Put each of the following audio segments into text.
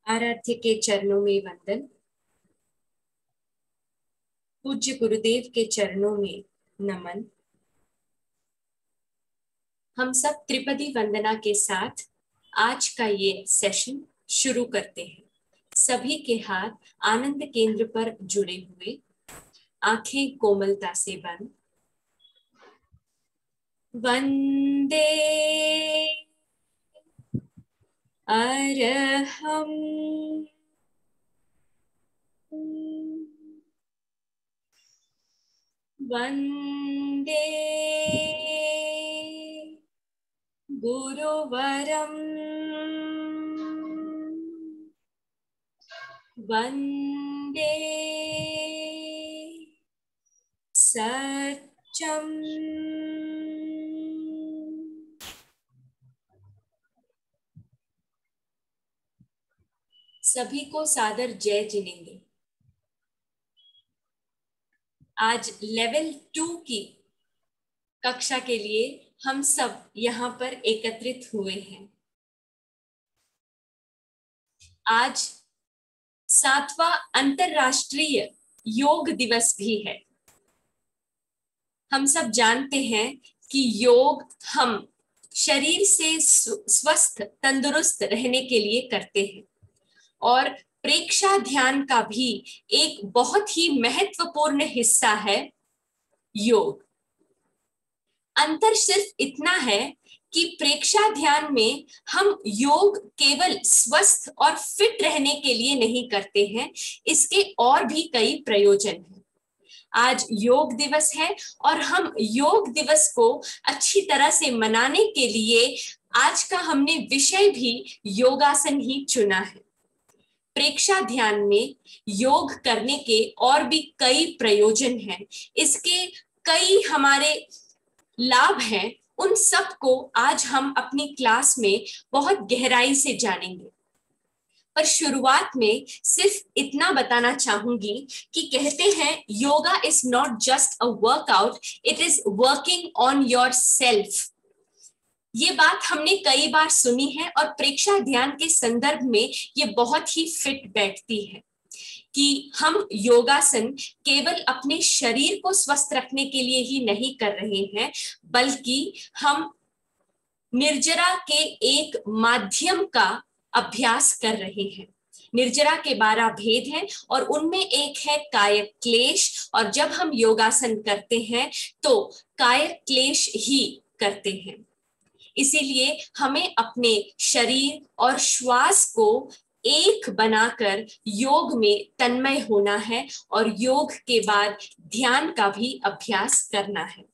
आराध्य के चरणों में वंदन। पूज्य गुरुदेव के चरणों में नमन। हम सब त्रिपदी वंदना के साथ आज का ये सेशन शुरू करते हैं। सभी के हाथ आनंद केंद्र पर जुड़े हुए, आंखें कोमलता से बंद। वंदे अरहम वंदे गुरुवरम वंदे सत्यम। सभी को सादर जय जिनेंगे। आज लेवल 2 की कक्षा के लिए हम सब यहाँ पर एकत्रित हुए हैं। आज 7वां अंतरराष्ट्रीय योग दिवस भी है। हम सब जानते हैं कि योग हम शरीर से स्वस्थ तंदुरुस्त रहने के लिए करते हैं और प्रेक्षा ध्यान का भी एक बहुत ही महत्वपूर्ण हिस्सा है योग। अंतर सिर्फ इतना है कि प्रेक्षा ध्यान में हम योग केवल स्वस्थ और फिट रहने के लिए नहीं करते हैं, इसके और भी कई प्रयोजन हैं। आज योग दिवस है और हम योग दिवस को अच्छी तरह से मनाने के लिए आज का हमने विषय भी योगासन ही चुना है। प्रेक्षा ध्यान में योग करने के और भी कई प्रयोजन हैं, इसके कई हमारे लाभ हैं। उन सब को आज हम अपनी क्लास में बहुत गहराई से जानेंगे। पर शुरुआत में सिर्फ इतना बताना चाहूंगी कि कहते हैं yoga is not just a workout, it is working on your self. ये बात हमने कई बार सुनी है और प्रेक्षा ध्यान के संदर्भ में ये बहुत ही फिट बैठती है कि हम योगासन केवल अपने शरीर को स्वस्थ रखने के लिए ही नहीं कर रहे हैं, बल्कि हम निर्जरा के एक माध्यम का अभ्यास कर रहे हैं। निर्जरा के 12 भेद हैं और उनमें एक है कायक क्लेश, और जब हम योगासन करते हैं तो कायक क्लेश ही करते हैं। इसीलिए हमें अपने शरीर और श्वास को एक बनाकर योग में तन्मय होना है और योग के बाद ध्यान का भी अभ्यास करना है।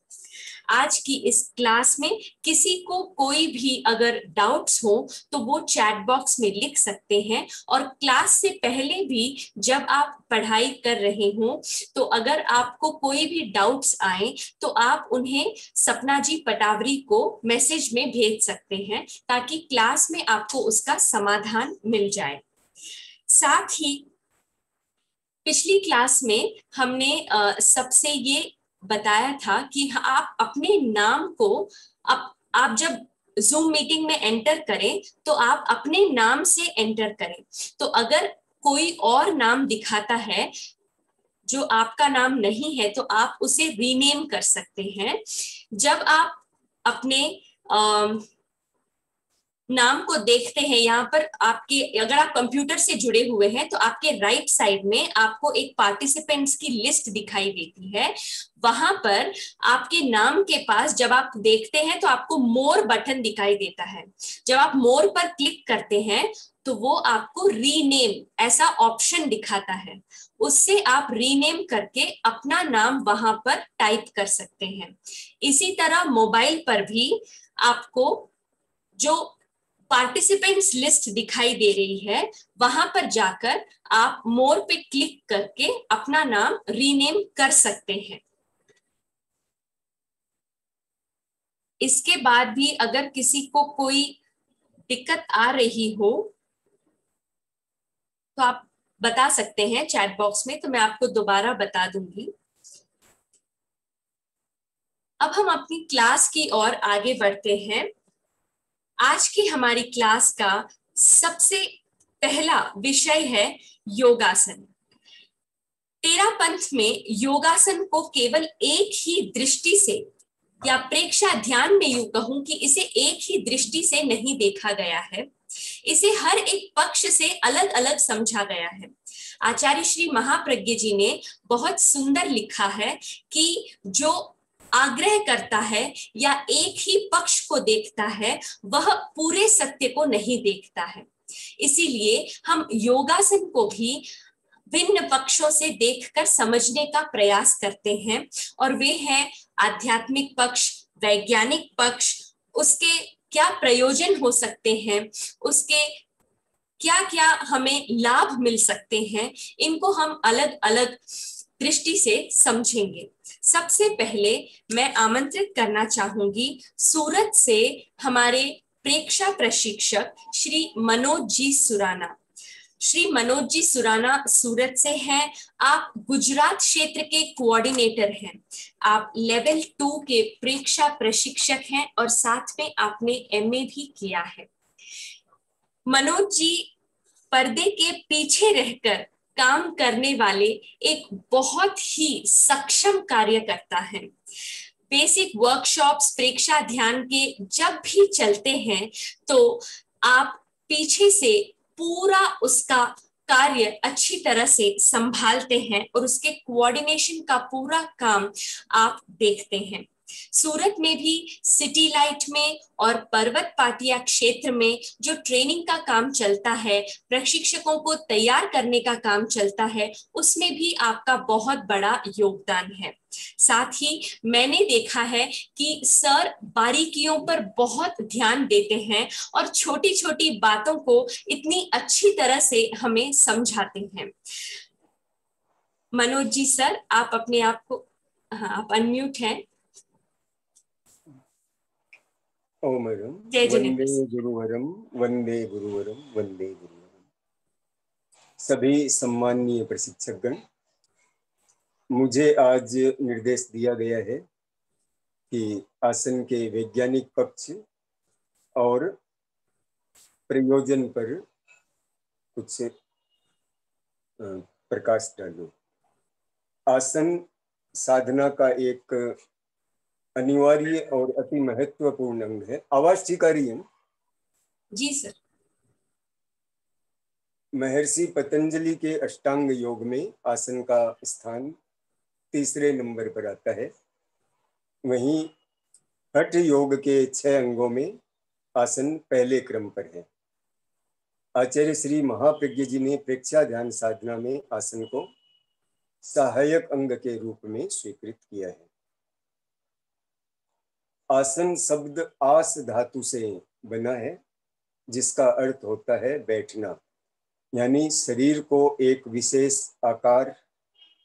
आज की इस क्लास में किसी को कोई भी अगर डाउट्स हो तो वो चैट बॉक्स में लिख सकते हैं, और क्लास से पहले भी जब आप पढ़ाई कर रहे हो तो अगर आपको कोई भी डाउट्स आए तो आप उन्हें सपना जी पटावरी को मैसेज में भेज सकते हैं ताकि क्लास में आपको उसका समाधान मिल जाए। साथ ही पिछली क्लास में हमने सबसे ये बताया था कि आप अपने नाम को आप जब जूम मीटिंग में एंटर करें तो आप अपने नाम से एंटर करें। तो अगर कोई और नाम दिखाता है जो आपका नाम नहीं है तो आप उसे रीनेम कर सकते हैं। जब आप अपने नाम को देखते हैं, यहाँ पर आपके अगर आप कंप्यूटर से जुड़े हुए हैं तो आपके राइट साइड में आपको एक पार्टिसिपेंट्स की लिस्ट दिखाई देती है। वहां पर आपके नाम के पास जब आप देखते हैं तो आपको मोर बटन दिखाई देता है। जब आप मोर पर क्लिक करते हैं तो वो आपको रीनेम ऐसा ऑप्शन दिखाता है, उससे आप रीनेम करके अपना नाम वहां पर टाइप कर सकते हैं। इसी तरह मोबाइल पर भी आपको जो पार्टिसिपेंट्स लिस्ट दिखाई दे रही है वहां पर जाकर आप मोर पे क्लिक करके अपना नाम रीनेम कर सकते हैं। इसके बाद भी अगर किसी को कोई दिक्कत आ रही हो तो आप बता सकते हैं चैट बॉक्स में, तो मैं आपको दोबारा बता दूंगी। अब हम अपनी क्लास की ओर आगे बढ़ते हैं। आज की हमारी क्लास का सबसे पहला विषय है योगासन। तेरा पंथ में योगासन को केवल एक ही दृष्टि से या प्रेक्षा ध्यान में यूं कहूं कि इसे एक ही दृष्टि से नहीं देखा गया है, इसे हर एक पक्ष से अलग अलग समझा गया है। आचार्य श्री महाप्रज्ञ जी ने बहुत सुंदर लिखा है कि जो आग्रह करता है या एक ही पक्ष को देखता है वह पूरे सत्य को नहीं देखता है। इसीलिए हम योगासन को भी भिन्न पक्षों से देखकर समझने का प्रयास करते हैं, और वे हैं आध्यात्मिक पक्ष, वैज्ञानिक पक्ष, उसके क्या प्रयोजन हो सकते हैं, उसके क्या क्या हमें लाभ मिल सकते हैं, इनको हम अलग अलग दृष्टि से समझेंगे। सबसे पहले मैं आमंत्रित करना चाहूंगी सूरत से हमारे प्रेक्षा प्रशिक्षक श्री मनोज जी सुराना। श्री मनोज जी सुराना सूरत से हैं। आप गुजरात क्षेत्र के कोऑर्डिनेटर हैं, आप लेवल 2 के प्रेक्षा प्रशिक्षक हैं और साथ में आपने एमए भी किया है। मनोज जी पर्दे के पीछे रहकर काम करने वाले एक बहुत ही सक्षम कार्यकर्ता हैं। बेसिक वर्कशॉप्स प्रेक्षा ध्यान के जब भी चलते हैं तो आप पीछे से पूरा उसका कार्य अच्छी तरह से संभालते हैं और उसके कोऑर्डिनेशन का पूरा काम आप देखते हैं। सूरत में भी सिटी लाइट में और पर्वत पाटिया क्षेत्र में जो ट्रेनिंग का काम चलता है, प्रशिक्षकों को तैयार करने का काम चलता है, उसमें भी आपका बहुत बड़ा योगदान है। साथ ही मैंने देखा है कि सर बारीकियों पर बहुत ध्यान देते हैं और छोटी छोटी बातों को इतनी अच्छी तरह से हमें समझाते हैं। मनोज जी सर, आप अपने आप को, हाँ आप अनम्यूट हैं। ओमरम जय वंदे जिनेन्द्र। गुरुवरम वंदे गुरुवरम वंदे गुरुवरम। सभी सम्माननीय प्रशिक्षकगण, मुझे आज निर्देश दिया गया है कि आसन के वैज्ञानिक पक्ष और प्रयोजन पर कुछ प्रकाश डालूं। आसन साधना का एक अनिवार्य और अति महत्वपूर्ण अंग है। आवाज ठीक आ रही है? जी सर। महर्षि पतंजलि के अष्टांग योग में आसन का स्थान तीसरे नंबर पर आता है। वहीं हठ योग के 6 अंगों में आसन पहले क्रम पर है। आचार्य श्री महाप्रज्ञ जी ने प्रेक्षा ध्यान साधना में आसन को सहायक अंग के रूप में स्वीकृत किया है। आसन शब्द आस धातु से बना है, जिसका अर्थ होता है बैठना, यानी शरीर को एक विशेष आकार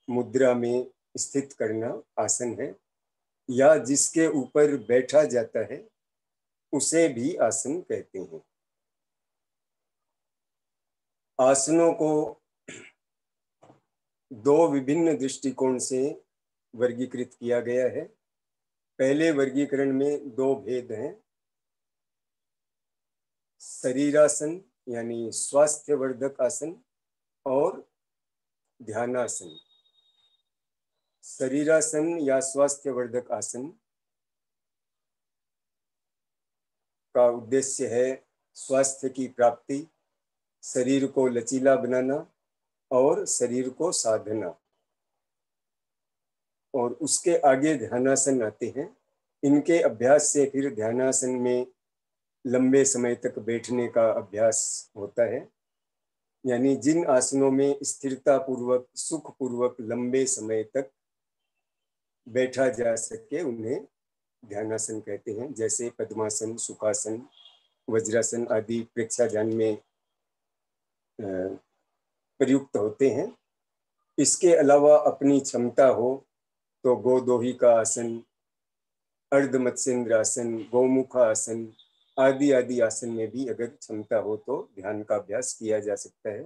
मुद्रा में स्थित करना आसन है, या जिसके ऊपर बैठा जाता है उसे भी आसन कहते हैं। आसनों को 2 विभिन्न दृष्टिकोण से वर्गीकृत किया गया है। पहले वर्गीकरण में 2 भेद हैं, शरीरासन यानी स्वास्थ्यवर्धक आसन और ध्यानासन। शरीरासन या स्वास्थ्यवर्धक आसन का उद्देश्य है स्वास्थ्य की प्राप्ति, शरीर को लचीला बनाना और शरीर को साधना। और उसके आगे ध्यानासन आते हैं। इनके अभ्यास से फिर ध्यानासन में लंबे समय तक बैठने का अभ्यास होता है, यानी जिन आसनों में स्थिरता पूर्वक सुख पूर्वक लंबे समय तक बैठा जा सके उन्हें ध्यानासन कहते हैं। जैसे पद्मासन, सुखासन, वज्रासन आदि प्रेक्षा ध्यान में प्रयुक्त होते हैं। इसके अलावा अपनी क्षमता हो तो गोदोही का आसन, अर्ध मत्स्येंद्र आसन, गौमुखा आसन आदि आदि आसन में भी अगर क्षमता हो तो ध्यान का अभ्यास किया जा सकता है,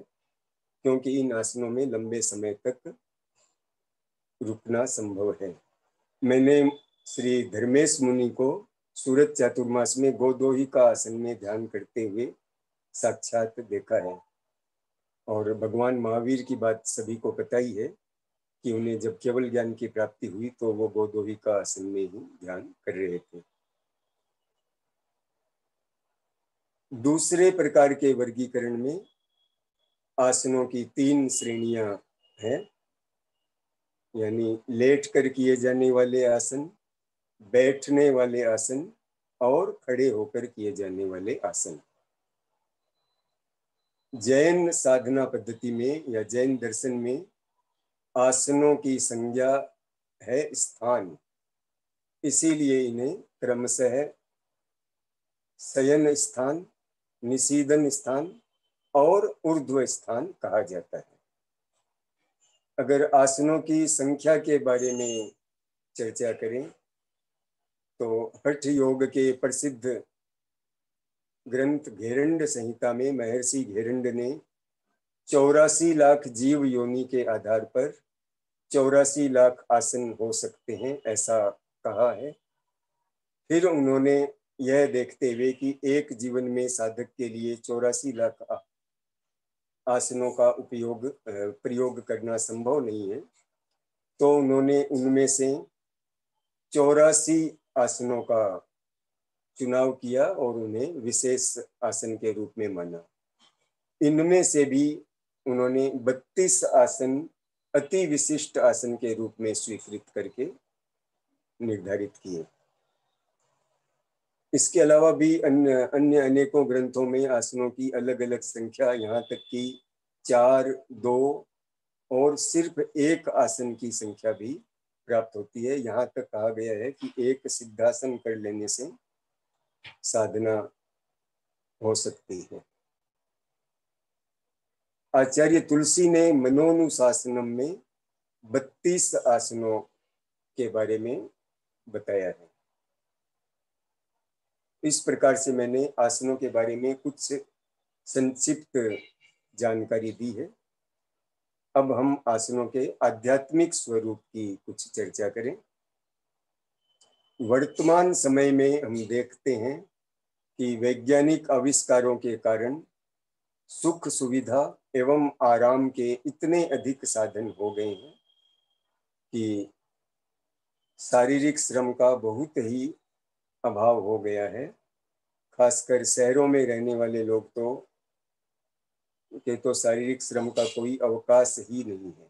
क्योंकि इन आसनों में लंबे समय तक रुकना संभव है। मैंने श्री धर्मेश मुनि को सूरत चातुर्मास में गोदोही का आसन में ध्यान करते हुए साक्षात देखा है। और भगवान महावीर की बात सभी को पता ही है कि उन्हें जब केवल ज्ञान की प्राप्ति हुई तो वो गोदोही का आसन में ही ध्यान कर रहे थे। दूसरे प्रकार के वर्गीकरण में आसनों की 3 श्रेणियां हैं, यानी लेट कर किए जाने वाले आसन, बैठने वाले आसन और खड़े होकर किए जाने वाले आसन। जैन साधना पद्धति में या जैन दर्शन में आसनों की संज्ञा है स्थान, इसीलिए इन्हें क्रमशः शयन स्थान, निशीदन स्थान और ऊर्ध्व स्थान कहा जाता है। अगर आसनों की संख्या के बारे में चर्चा करें तो हठ योग के प्रसिद्ध ग्रंथ घेरंड संहिता में महर्षि घेरंड ने 84 लाख जीव योनि के आधार पर 84 लाख आसन हो सकते हैं ऐसा कहा है। फिर उन्होंने यह देखते हुए कि एक जीवन में साधक के लिए 84 लाख आसनों का प्रयोग करना संभव नहीं है, तो उन्होंने उनमें से 84 आसनों का चुनाव किया और उन्हें विशेष आसन के रूप में माना। इनमें से भी उन्होंने 32 आसन अति विशिष्ट आसन के रूप में स्वीकृत करके निर्धारित किए। इसके अलावा भी अन्य अनेकों ग्रंथों में आसनों की अलग अलग संख्या, यहाँ तक कि 4, 2 और सिर्फ एक आसन की संख्या भी प्राप्त होती है। यहाँ तक कहा गया है कि एक सिद्धासन कर लेने से साधना हो सकती है। आचार्य तुलसी ने मनोनुशासनम में 32 आसनों के बारे में बताया है। इस प्रकार से मैंने आसनों के बारे में कुछ संक्षिप्त जानकारी दी है। अब हम आसनों के आध्यात्मिक स्वरूप की कुछ चर्चा करें। वर्तमान समय में हम देखते हैं कि वैज्ञानिक आविष्कारों के कारण सुख सुविधा एवं आराम के इतने अधिक साधन हो गए हैं कि शारीरिक श्रम का बहुत ही अभाव हो गया है। खासकर शहरों में रहने वाले लोग तो शारीरिक श्रम का कोई अवकाश ही नहीं है।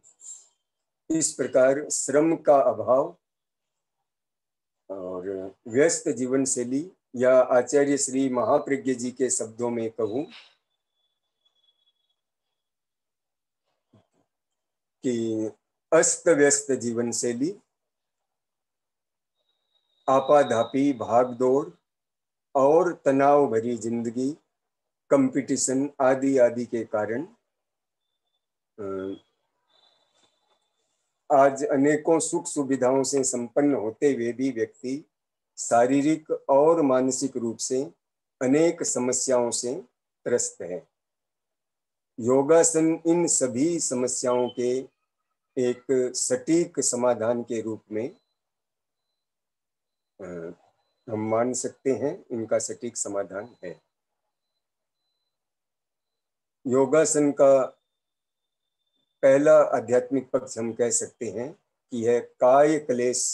इस प्रकार श्रम का अभाव और व्यस्त जीवन शैली, या आचार्य श्री महाप्रज्ञ जी के शब्दों में कहूं कि अस्त व्यस्त जीवन शैली, आपाधापी भागदौड़ और तनाव भरी जिंदगी, कंपटीशन आदि आदि के कारण आज अनेकों सुख सुविधाओं से संपन्न होते हुए भी व्यक्ति शारीरिक और मानसिक रूप से अनेक समस्याओं से त्रस्त है। योगासन इन सभी समस्याओं के एक सटीक समाधान के रूप में हम मान सकते हैं, इनका सटीक समाधान है। योगासन का पहला आध्यात्मिक पक्ष हम कह सकते हैं कि यह काय क्लेश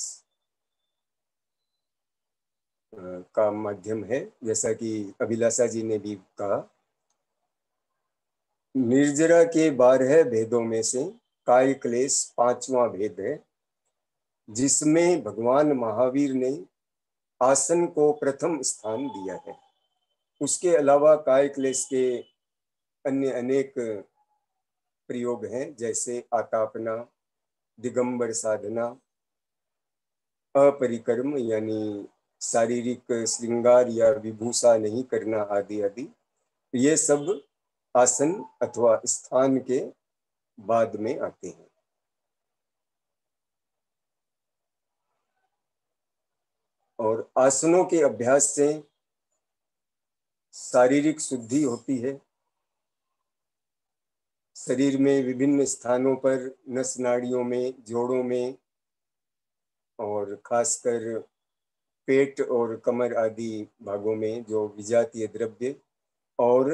का माध्यम है। जैसा कि अभिलाषा जी ने भी कहा, निर्जरा के 12 भेदों में से काय क्लेश 5वां भेद है, जिसमें भगवान महावीर ने आसन को प्रथम स्थान दिया है। उसके अलावा काय क्लेश के अन्य अनेक प्रयोग हैं, जैसे आतापना, दिगंबर साधना, अपरिकर्म यानी शारीरिक श्रृंगार या विभूषा नहीं करना आदि आदि। ये सब आसन अथवा स्थान के बाद में आते हैं। और आसनों के अभ्यास से शारीरिक शुद्धि होती है। शरीर में विभिन्न स्थानों पर नस नाड़ियों में, जोड़ों में और खासकर पेट और कमर आदि भागों में जो विजातीय द्रव्य और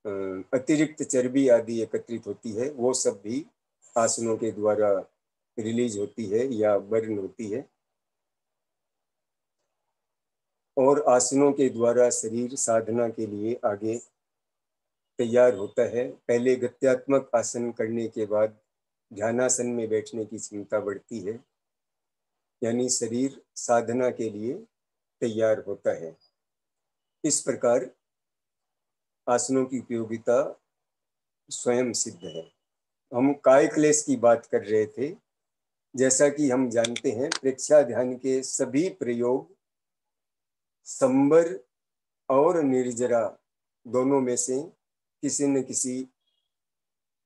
अतिरिक्त चर्बी आदि एकत्रित होती है, वो सब भी आसनों के द्वारा रिलीज होती है या बर्न होती है। और आसनों के द्वारा शरीर साधना के लिए आगे तैयार होता है। पहले गत्यात्मक आसन करने के बाद ध्यानासन में बैठने की क्षमता बढ़ती है, यानी शरीर साधना के लिए तैयार होता है। इस प्रकार आसनों की उपयोगिता स्वयं सिद्ध है। हम काय क्लेश की बात कर रहे थे। जैसा कि हम जानते हैं, प्रेक्षा ध्यान के सभी प्रयोग संबर और निर्जरा दोनों में से किसी न किसी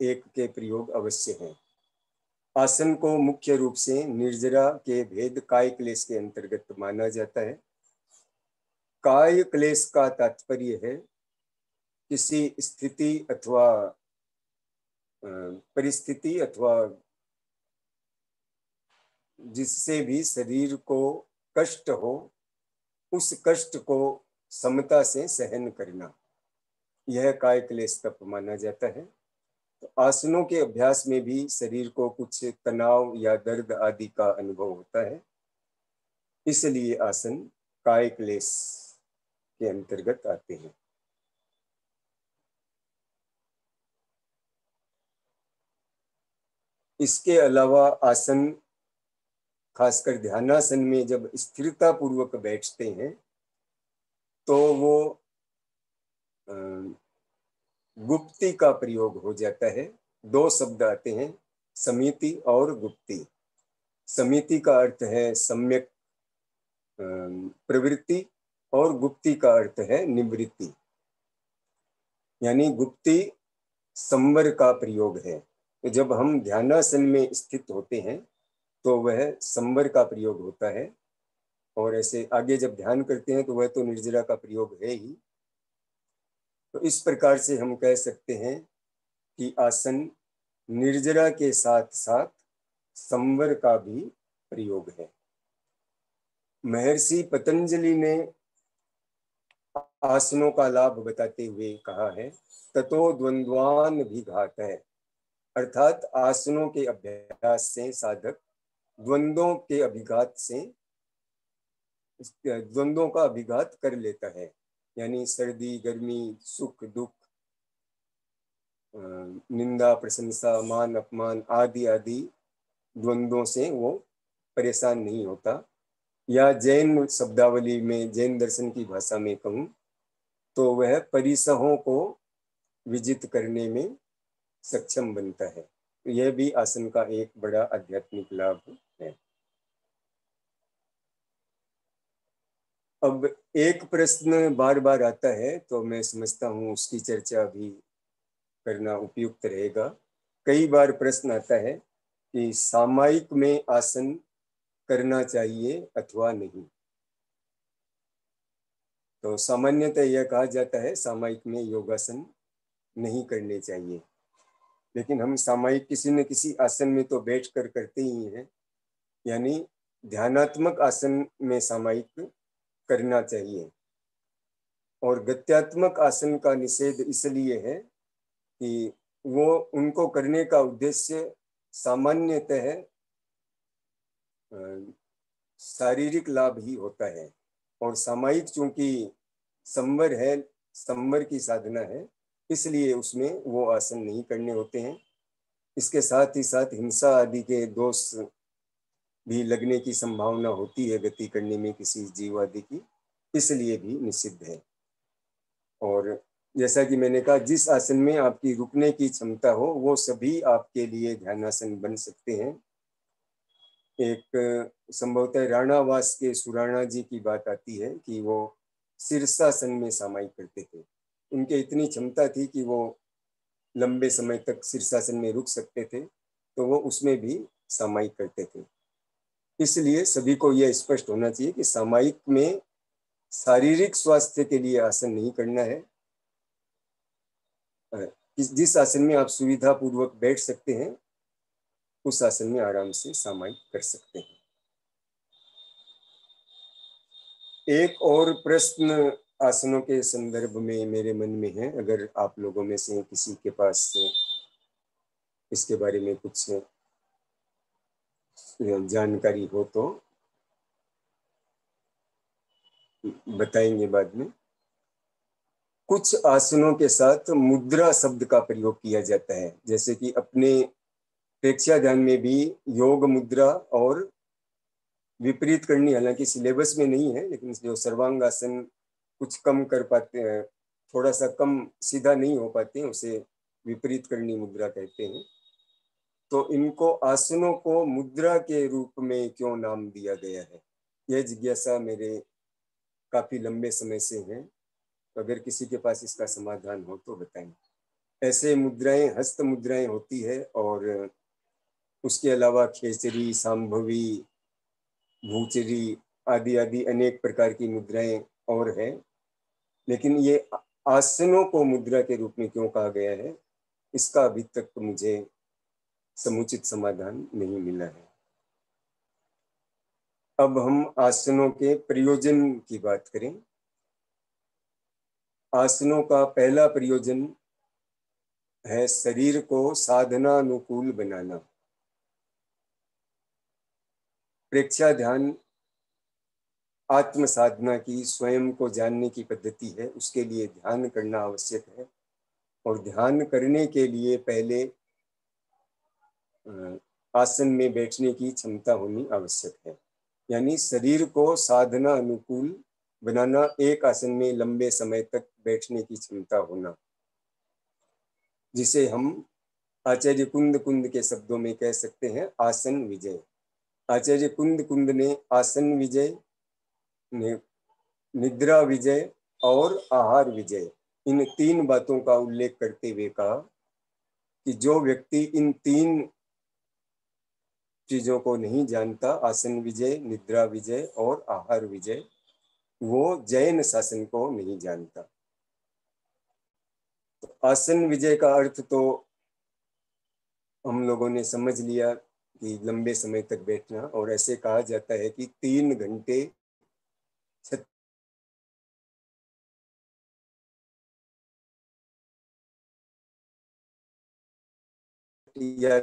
एक के प्रयोग अवश्य हैं। आसन को मुख्य रूप से निर्जरा के भेद काय क्लेश के अंतर्गत माना जाता है। काय क्लेश का तात्पर्य है किसी स्थिति अथवा परिस्थिति अथवा जिससे भी शरीर को कष्ट हो, उस कष्ट को समता से सहन करना, यह काय क्लेश तप माना जाता है। तो आसनों के अभ्यास में भी शरीर को कुछ तनाव या दर्द आदि का अनुभव होता है, इसलिए आसन काय क्लेश के अंतर्गत आते हैं। इसके अलावा आसन, खासकर ध्यानासन में जब स्थिरता पूर्वक बैठते हैं तो वो गुप्ती का प्रयोग हो जाता है। दो शब्द आते हैं, समिति और गुप्ती। समिति का अर्थ है सम्यक प्रवृत्ति और गुप्ती का अर्थ है निवृत्ति, यानी गुप्ती संवर का प्रयोग है। तो जब हम ध्यानासन में स्थित होते हैं तो वह संवर का प्रयोग होता है, और ऐसे आगे जब ध्यान करते हैं तो वह तो निर्जरा का प्रयोग है ही। तो इस प्रकार से हम कह सकते हैं कि आसन निर्जरा के साथ साथ संवर का भी प्रयोग है। महर्षि पतंजलि ने आसनों का लाभ बताते हुए कहा है, ततो द्वंद्वान भी घात है, अर्थात आसनों के अभ्यास से साधक द्वंद्वों के अभिघात से द्वंद्वों का अभिघात कर लेता है, यानी सर्दी गर्मी सुख दुख निंदा प्रशंसा मान अपमान आदि आदि द्वंद्वों से वो परेशान नहीं होता। या जैन शब्दावली में, जैन दर्शन की भाषा में कहूँ तो वह परिसहों को विजित करने में सक्षम बनता है। तो यह भी आसन का एक बड़ा आध्यात्मिक लाभ है। अब एक प्रश्न बार बार आता है, तो मैं समझता हूँ उसकी चर्चा भी करना उपयुक्त रहेगा। कई बार प्रश्न आता है कि सामायिक में आसन करना चाहिए अथवा नहीं। तो सामान्यतः यह कहा जाता है सामायिक में योगासन नहीं करने चाहिए, लेकिन हम सामायिक किसी न किसी आसन में तो बैठकर करते ही हैं, यानी ध्यानात्मक आसन में सामायिक करना चाहिए। और गत्यात्मक आसन का निषेध इसलिए है कि वो उनको करने का उद्देश्य सामान्यतः शारीरिक लाभ ही होता है, और सामायिक चूंकि संवर है, संवर की साधना है, इसलिए उसमें वो आसन नहीं करने होते हैं। इसके साथ ही साथ हिंसा आदि के दोष भी लगने की संभावना होती है गति करने में किसी जीव आदि की, इसलिए भी निषिद्ध है। और जैसा कि मैंने कहा, जिस आसन में आपकी रुकने की क्षमता हो वो सभी आपके लिए ध्यानासन बन सकते हैं। एक संभवतः राणावास के सुराणा जी की बात आती है कि वो शीर्षासन में सामायिक करते थे। उनके इतनी क्षमता थी कि वो लंबे समय तक शीर्षासन में रुक सकते थे, तो वो उसमें भी सामायिक करते थे। इसलिए सभी को यह स्पष्ट होना चाहिए कि सामायिक में शारीरिक स्वास्थ्य के लिए आसन नहीं करना है। जिस आसन में आप सुविधा पूर्वक बैठ सकते हैं उस आसन में आराम से सामायिक कर सकते हैं। एक और प्रश्न आसनों के संदर्भ में मेरे मन में है, अगर आप लोगों में से किसी के पास इसके बारे में कुछ जानकारी हो तो बताएंगे बाद में। कुछ आसनों के साथ मुद्रा शब्द का प्रयोग किया जाता है, जैसे कि अपने प्रेक्षाध्यान ध्यान में भी योग मुद्रा और विपरीत करनी, हालांकि सिलेबस में नहीं है, लेकिन जो सर्वांगासन कुछ कम कर पाते हैं, थोड़ा सा कम सीधा नहीं हो पाते हैं, उसे विपरीत करनी मुद्रा कहते हैं। तो इनको आसनों को मुद्रा के रूप में क्यों नाम दिया गया है, यह जिज्ञासा मेरे काफी लंबे समय से है। तो अगर किसी के पास इसका समाधान हो तो बताएं। ऐसे मुद्राएं हस्त मुद्राएं होती है, और उसके अलावा खेचरी, सांभवी, भूचरी आदि आदि अनेक प्रकार की मुद्राएं और है। लेकिन ये आसनों को मुद्रा के रूप में क्यों कहा गया है, इसका अभी तक मुझे समुचित समाधान नहीं मिला है। अब हम आसनों के प्रयोजन की बात करें। आसनों का पहला प्रयोजन है शरीर को साधनानुकूल बनाना। प्रेक्षा ध्यान आत्म साधना की, स्वयं को जानने की पद्धति है, उसके लिए ध्यान करना आवश्यक है। और ध्यान करने के लिए पहले आसन में बैठने की क्षमता होनी आवश्यक है, यानी शरीर को साधना अनुकूल बनाना, एक आसन में लंबे समय तक बैठने की क्षमता होना, जिसे हम आचार्य कुंद कुंद के शब्दों में कह सकते हैं आसन विजय। आचार्य कुंद कुंद ने आसन विजय, निद्रा विजय और आहार विजय, इन तीन बातों का उल्लेख करते हुए कहा कि जो व्यक्ति इन तीन चीजों को नहीं जानता, आसन विजय, निद्रा विजय और आहार विजय, वो जैन शासन को नहीं जानता। तो आसन विजय का अर्थ तो हम लोगों ने समझ लिया कि लंबे समय तक बैठना, और ऐसे कहा जाता है कि 3 घंटे या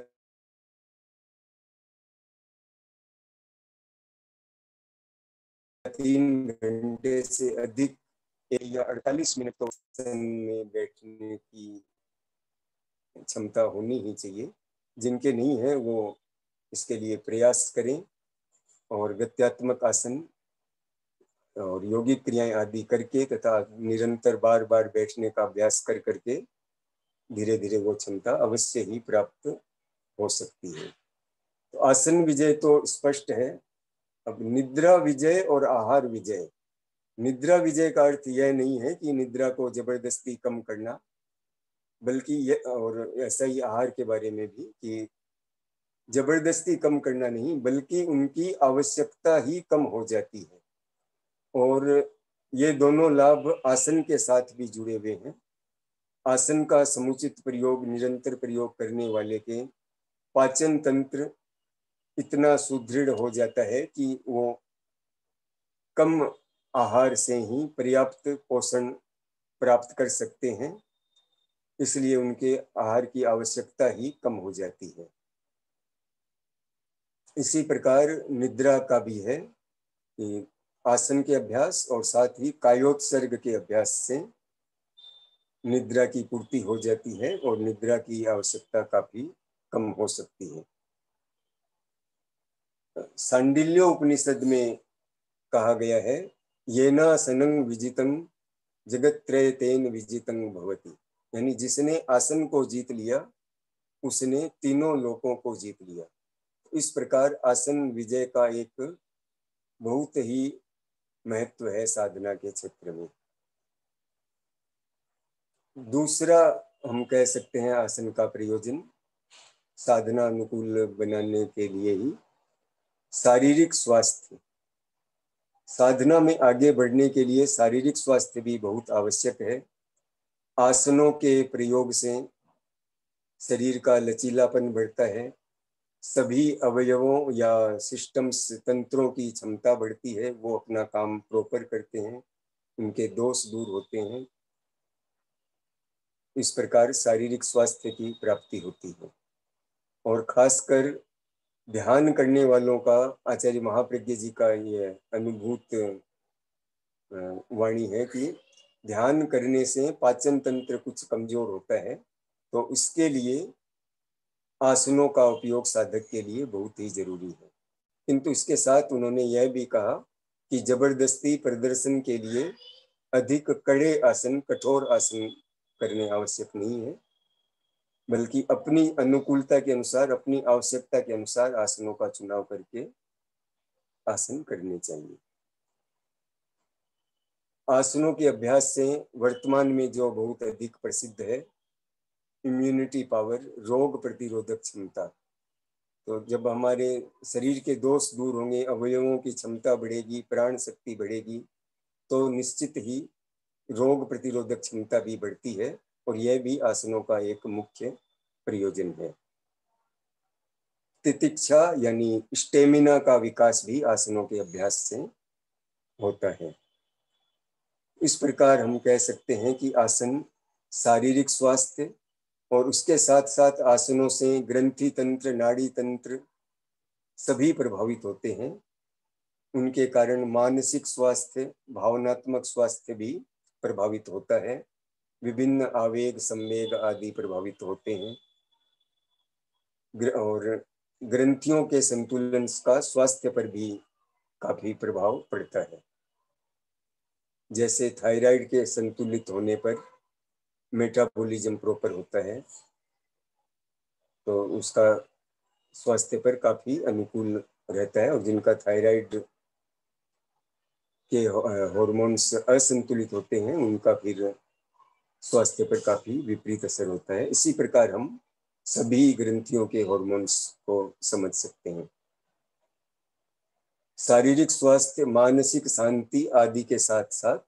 3 घंटे से अधिक या 48 मिनट तो आसन में बैठने की क्षमता होनी ही चाहिए। जिनके नहीं है वो इसके लिए प्रयास करें, और गत्यात्मक आसन और योगिक क्रियाएं आदि करके तथा निरंतर बार बार बैठने का अभ्यास कर करके धीरे धीरे वो क्षमता अवश्य ही प्राप्त हो सकती है। तो आसन विजय तो स्पष्ट है। अब निद्रा विजय और आहार विजय। निद्रा विजय का अर्थ यह नहीं है कि निद्रा को जबरदस्ती कम करना, बल्कि ये, और ऐसा ही आहार के बारे में भी कि जबरदस्ती कम करना नहीं, बल्कि उनकी आवश्यकता ही कम हो जाती है। और ये दोनों लाभ आसन के साथ भी जुड़े हुए हैं। आसन का समुचित प्रयोग, निरंतर प्रयोग करने वाले के पाचन तंत्र इतना सुदृढ़ हो जाता है कि वो कम आहार से ही पर्याप्त पोषण प्राप्त कर सकते हैं, इसलिए उनके आहार की आवश्यकता ही कम हो जाती है। इसी प्रकार निद्रा का भी है कि आसन के अभ्यास और साथ ही कायोत्सर्ग के अभ्यास से निद्रा की पूर्ति हो जाती है, और निद्रा की आवश्यकता काफी कम हो सकती है। सांडिल्य उपनिषद में कहा गया है, येनासनं विजितं जगत्त्रयतेन विजितं भवति, यानी जिसने आसन को जीत लिया उसने तीनों लोकों को जीत लिया। इस प्रकार आसन विजय का एक बहुत ही महत्व है साधना के क्षेत्र में। दूसरा हम कह सकते हैं आसन का प्रयोजन साधना अनुकूल बनाने के लिए ही शारीरिक स्वास्थ्य। साधना में आगे बढ़ने के लिए शारीरिक स्वास्थ्य भी बहुत आवश्यक है। आसनों के प्रयोग से शरीर का लचीलापन बढ़ता है, सभी अवयवों या सिस्टम्स, तंत्रों की क्षमता बढ़ती है, वो अपना काम प्रॉपर करते हैं। उनके दोष दूर होते हैं। इस प्रकार शारीरिक स्वास्थ्य की प्राप्ति होती है। और खासकर ध्यान करने वालों का आचार्य महाप्रज्ञ जी का ये अनुभूत वाणी है कि ध्यान करने से पाचन तंत्र कुछ कमजोर होता है, तो इसके लिए आसनों का उपयोग साधक के लिए बहुत ही जरूरी है। किंतु इसके साथ उन्होंने यह भी कहा कि जबरदस्ती प्रदर्शन के लिए अधिक कड़े आसन, कठोर आसन करने आवश्यक नहीं है, बल्कि अपनी अनुकूलता के अनुसार, अपनी आवश्यकता के अनुसार आसनों का चुनाव करके आसन करने चाहिए। आसनों के अभ्यास से वर्तमान में जो बहुत अधिक प्रसिद्ध है, इम्यूनिटी पावर, रोग प्रतिरोधक क्षमता। तो जब हमारे शरीर के दोष दूर होंगे, अवयवों की क्षमता बढ़ेगी, प्राण शक्ति बढ़ेगी, तो निश्चित ही रोग प्रतिरोधक क्षमता भी बढ़ती है। और यह भी आसनों का एक मुख्य प्रयोजन है। तितिक्षा यानी स्टेमिना का विकास भी आसनों के अभ्यास से होता है। इस प्रकार हम कह सकते हैं कि आसन शारीरिक स्वास्थ्य और उसके साथ साथ आसनों से ग्रंथि तंत्र, नाड़ी तंत्र सभी प्रभावित होते हैं। उनके कारण मानसिक स्वास्थ्य, भावनात्मक स्वास्थ्य भी प्रभावित होता है। विभिन्न आवेग, संवेग आदि प्रभावित होते हैं। और ग्रंथियों के संतुलन का स्वास्थ्य पर भी काफी प्रभाव पड़ता है। जैसे थायराइड के संतुलित होने पर मेटाबॉलिज्म प्रॉपर होता है, तो उसका स्वास्थ्य पर काफी अनुकूल रहता है। और जिनका थायराइड के हार्मोन्स असंतुलित होते हैं, उनका फिर स्वास्थ्य पर काफी विपरीत असर होता है। इसी प्रकार हम सभी ग्रंथियों के हार्मोन्स को समझ सकते हैं। शारीरिक स्वास्थ्य, मानसिक शांति आदि के साथ साथ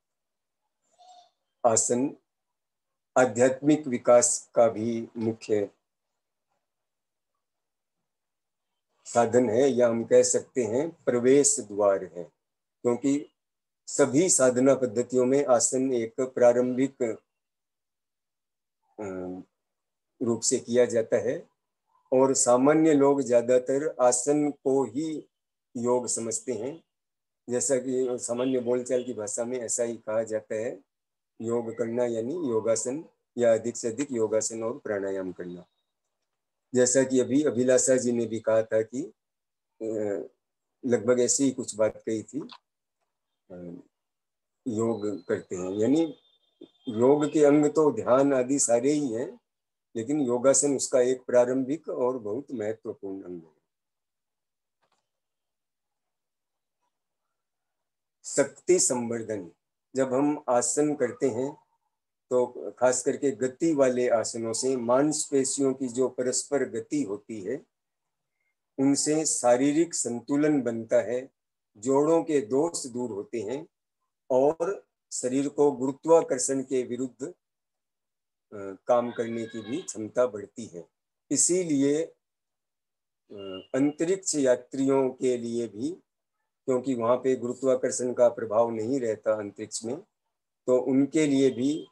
आसन आध्यात्मिक विकास का भी मुख्य साधन है, या हम कह सकते हैं प्रवेश द्वार है। क्योंकि सभी साधना पद्धतियों में आसन एक प्रारंभिक रूप से किया जाता है, और सामान्य लोग ज्यादातर आसन को ही योग समझते हैं। जैसा कि सामान्य बोलचाल की भाषा में ऐसा ही कहा जाता है, योग करना यानी योगासन, या अधिक से अधिक योगासन और प्राणायाम करना। जैसा कि अभी अभिलाषा जी ने भी कहा था कि लगभग ऐसी ही कुछ बात कही थी, योग करते हैं यानी योग के अंग तो ध्यान आदि सारे ही हैं, लेकिन योगासन उसका एक प्रारंभिक और बहुत महत्वपूर्ण अंग है। शक्ति संवर्धन, जब हम आसन करते हैं तो खास करके गति वाले आसनों से मांसपेशियों की जो परस्पर गति होती है, उनसे शारीरिक संतुलन बनता है, जोड़ों के दोष दूर होते हैं, और शरीर को गुरुत्वाकर्षण के विरुद्ध काम करने की भी क्षमता बढ़ती है। इसीलिए अंतरिक्ष यात्रियों के लिए भी, क्योंकि वहां पे गुरुत्वाकर्षण का प्रभाव नहीं रहता अंतरिक्ष में, तो उनके लिए भी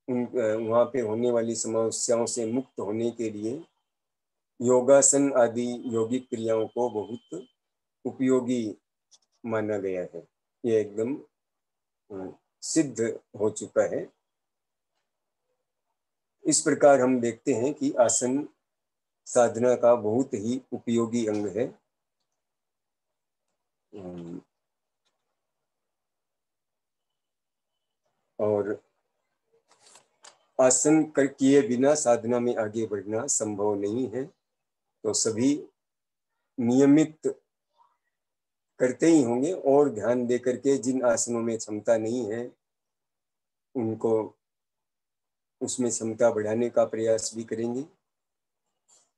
वहां पे होने वाली समस्याओं से मुक्त होने के लिए योगासन आदि यौगिक क्रियाओं को बहुत उपयोगी माना गया है। ये एकदम सिद्ध हो चुका है। इस प्रकार हम देखते हैं कि आसन साधना का बहुत ही उपयोगी अंग है। और आसन किए बिना साधना में आगे बढ़ना संभव नहीं है। तो सभी नियमित करते ही होंगे, और ध्यान दे करके जिन आसनों में क्षमता नहीं है उनको उसमें क्षमता बढ़ाने का प्रयास भी करेंगे।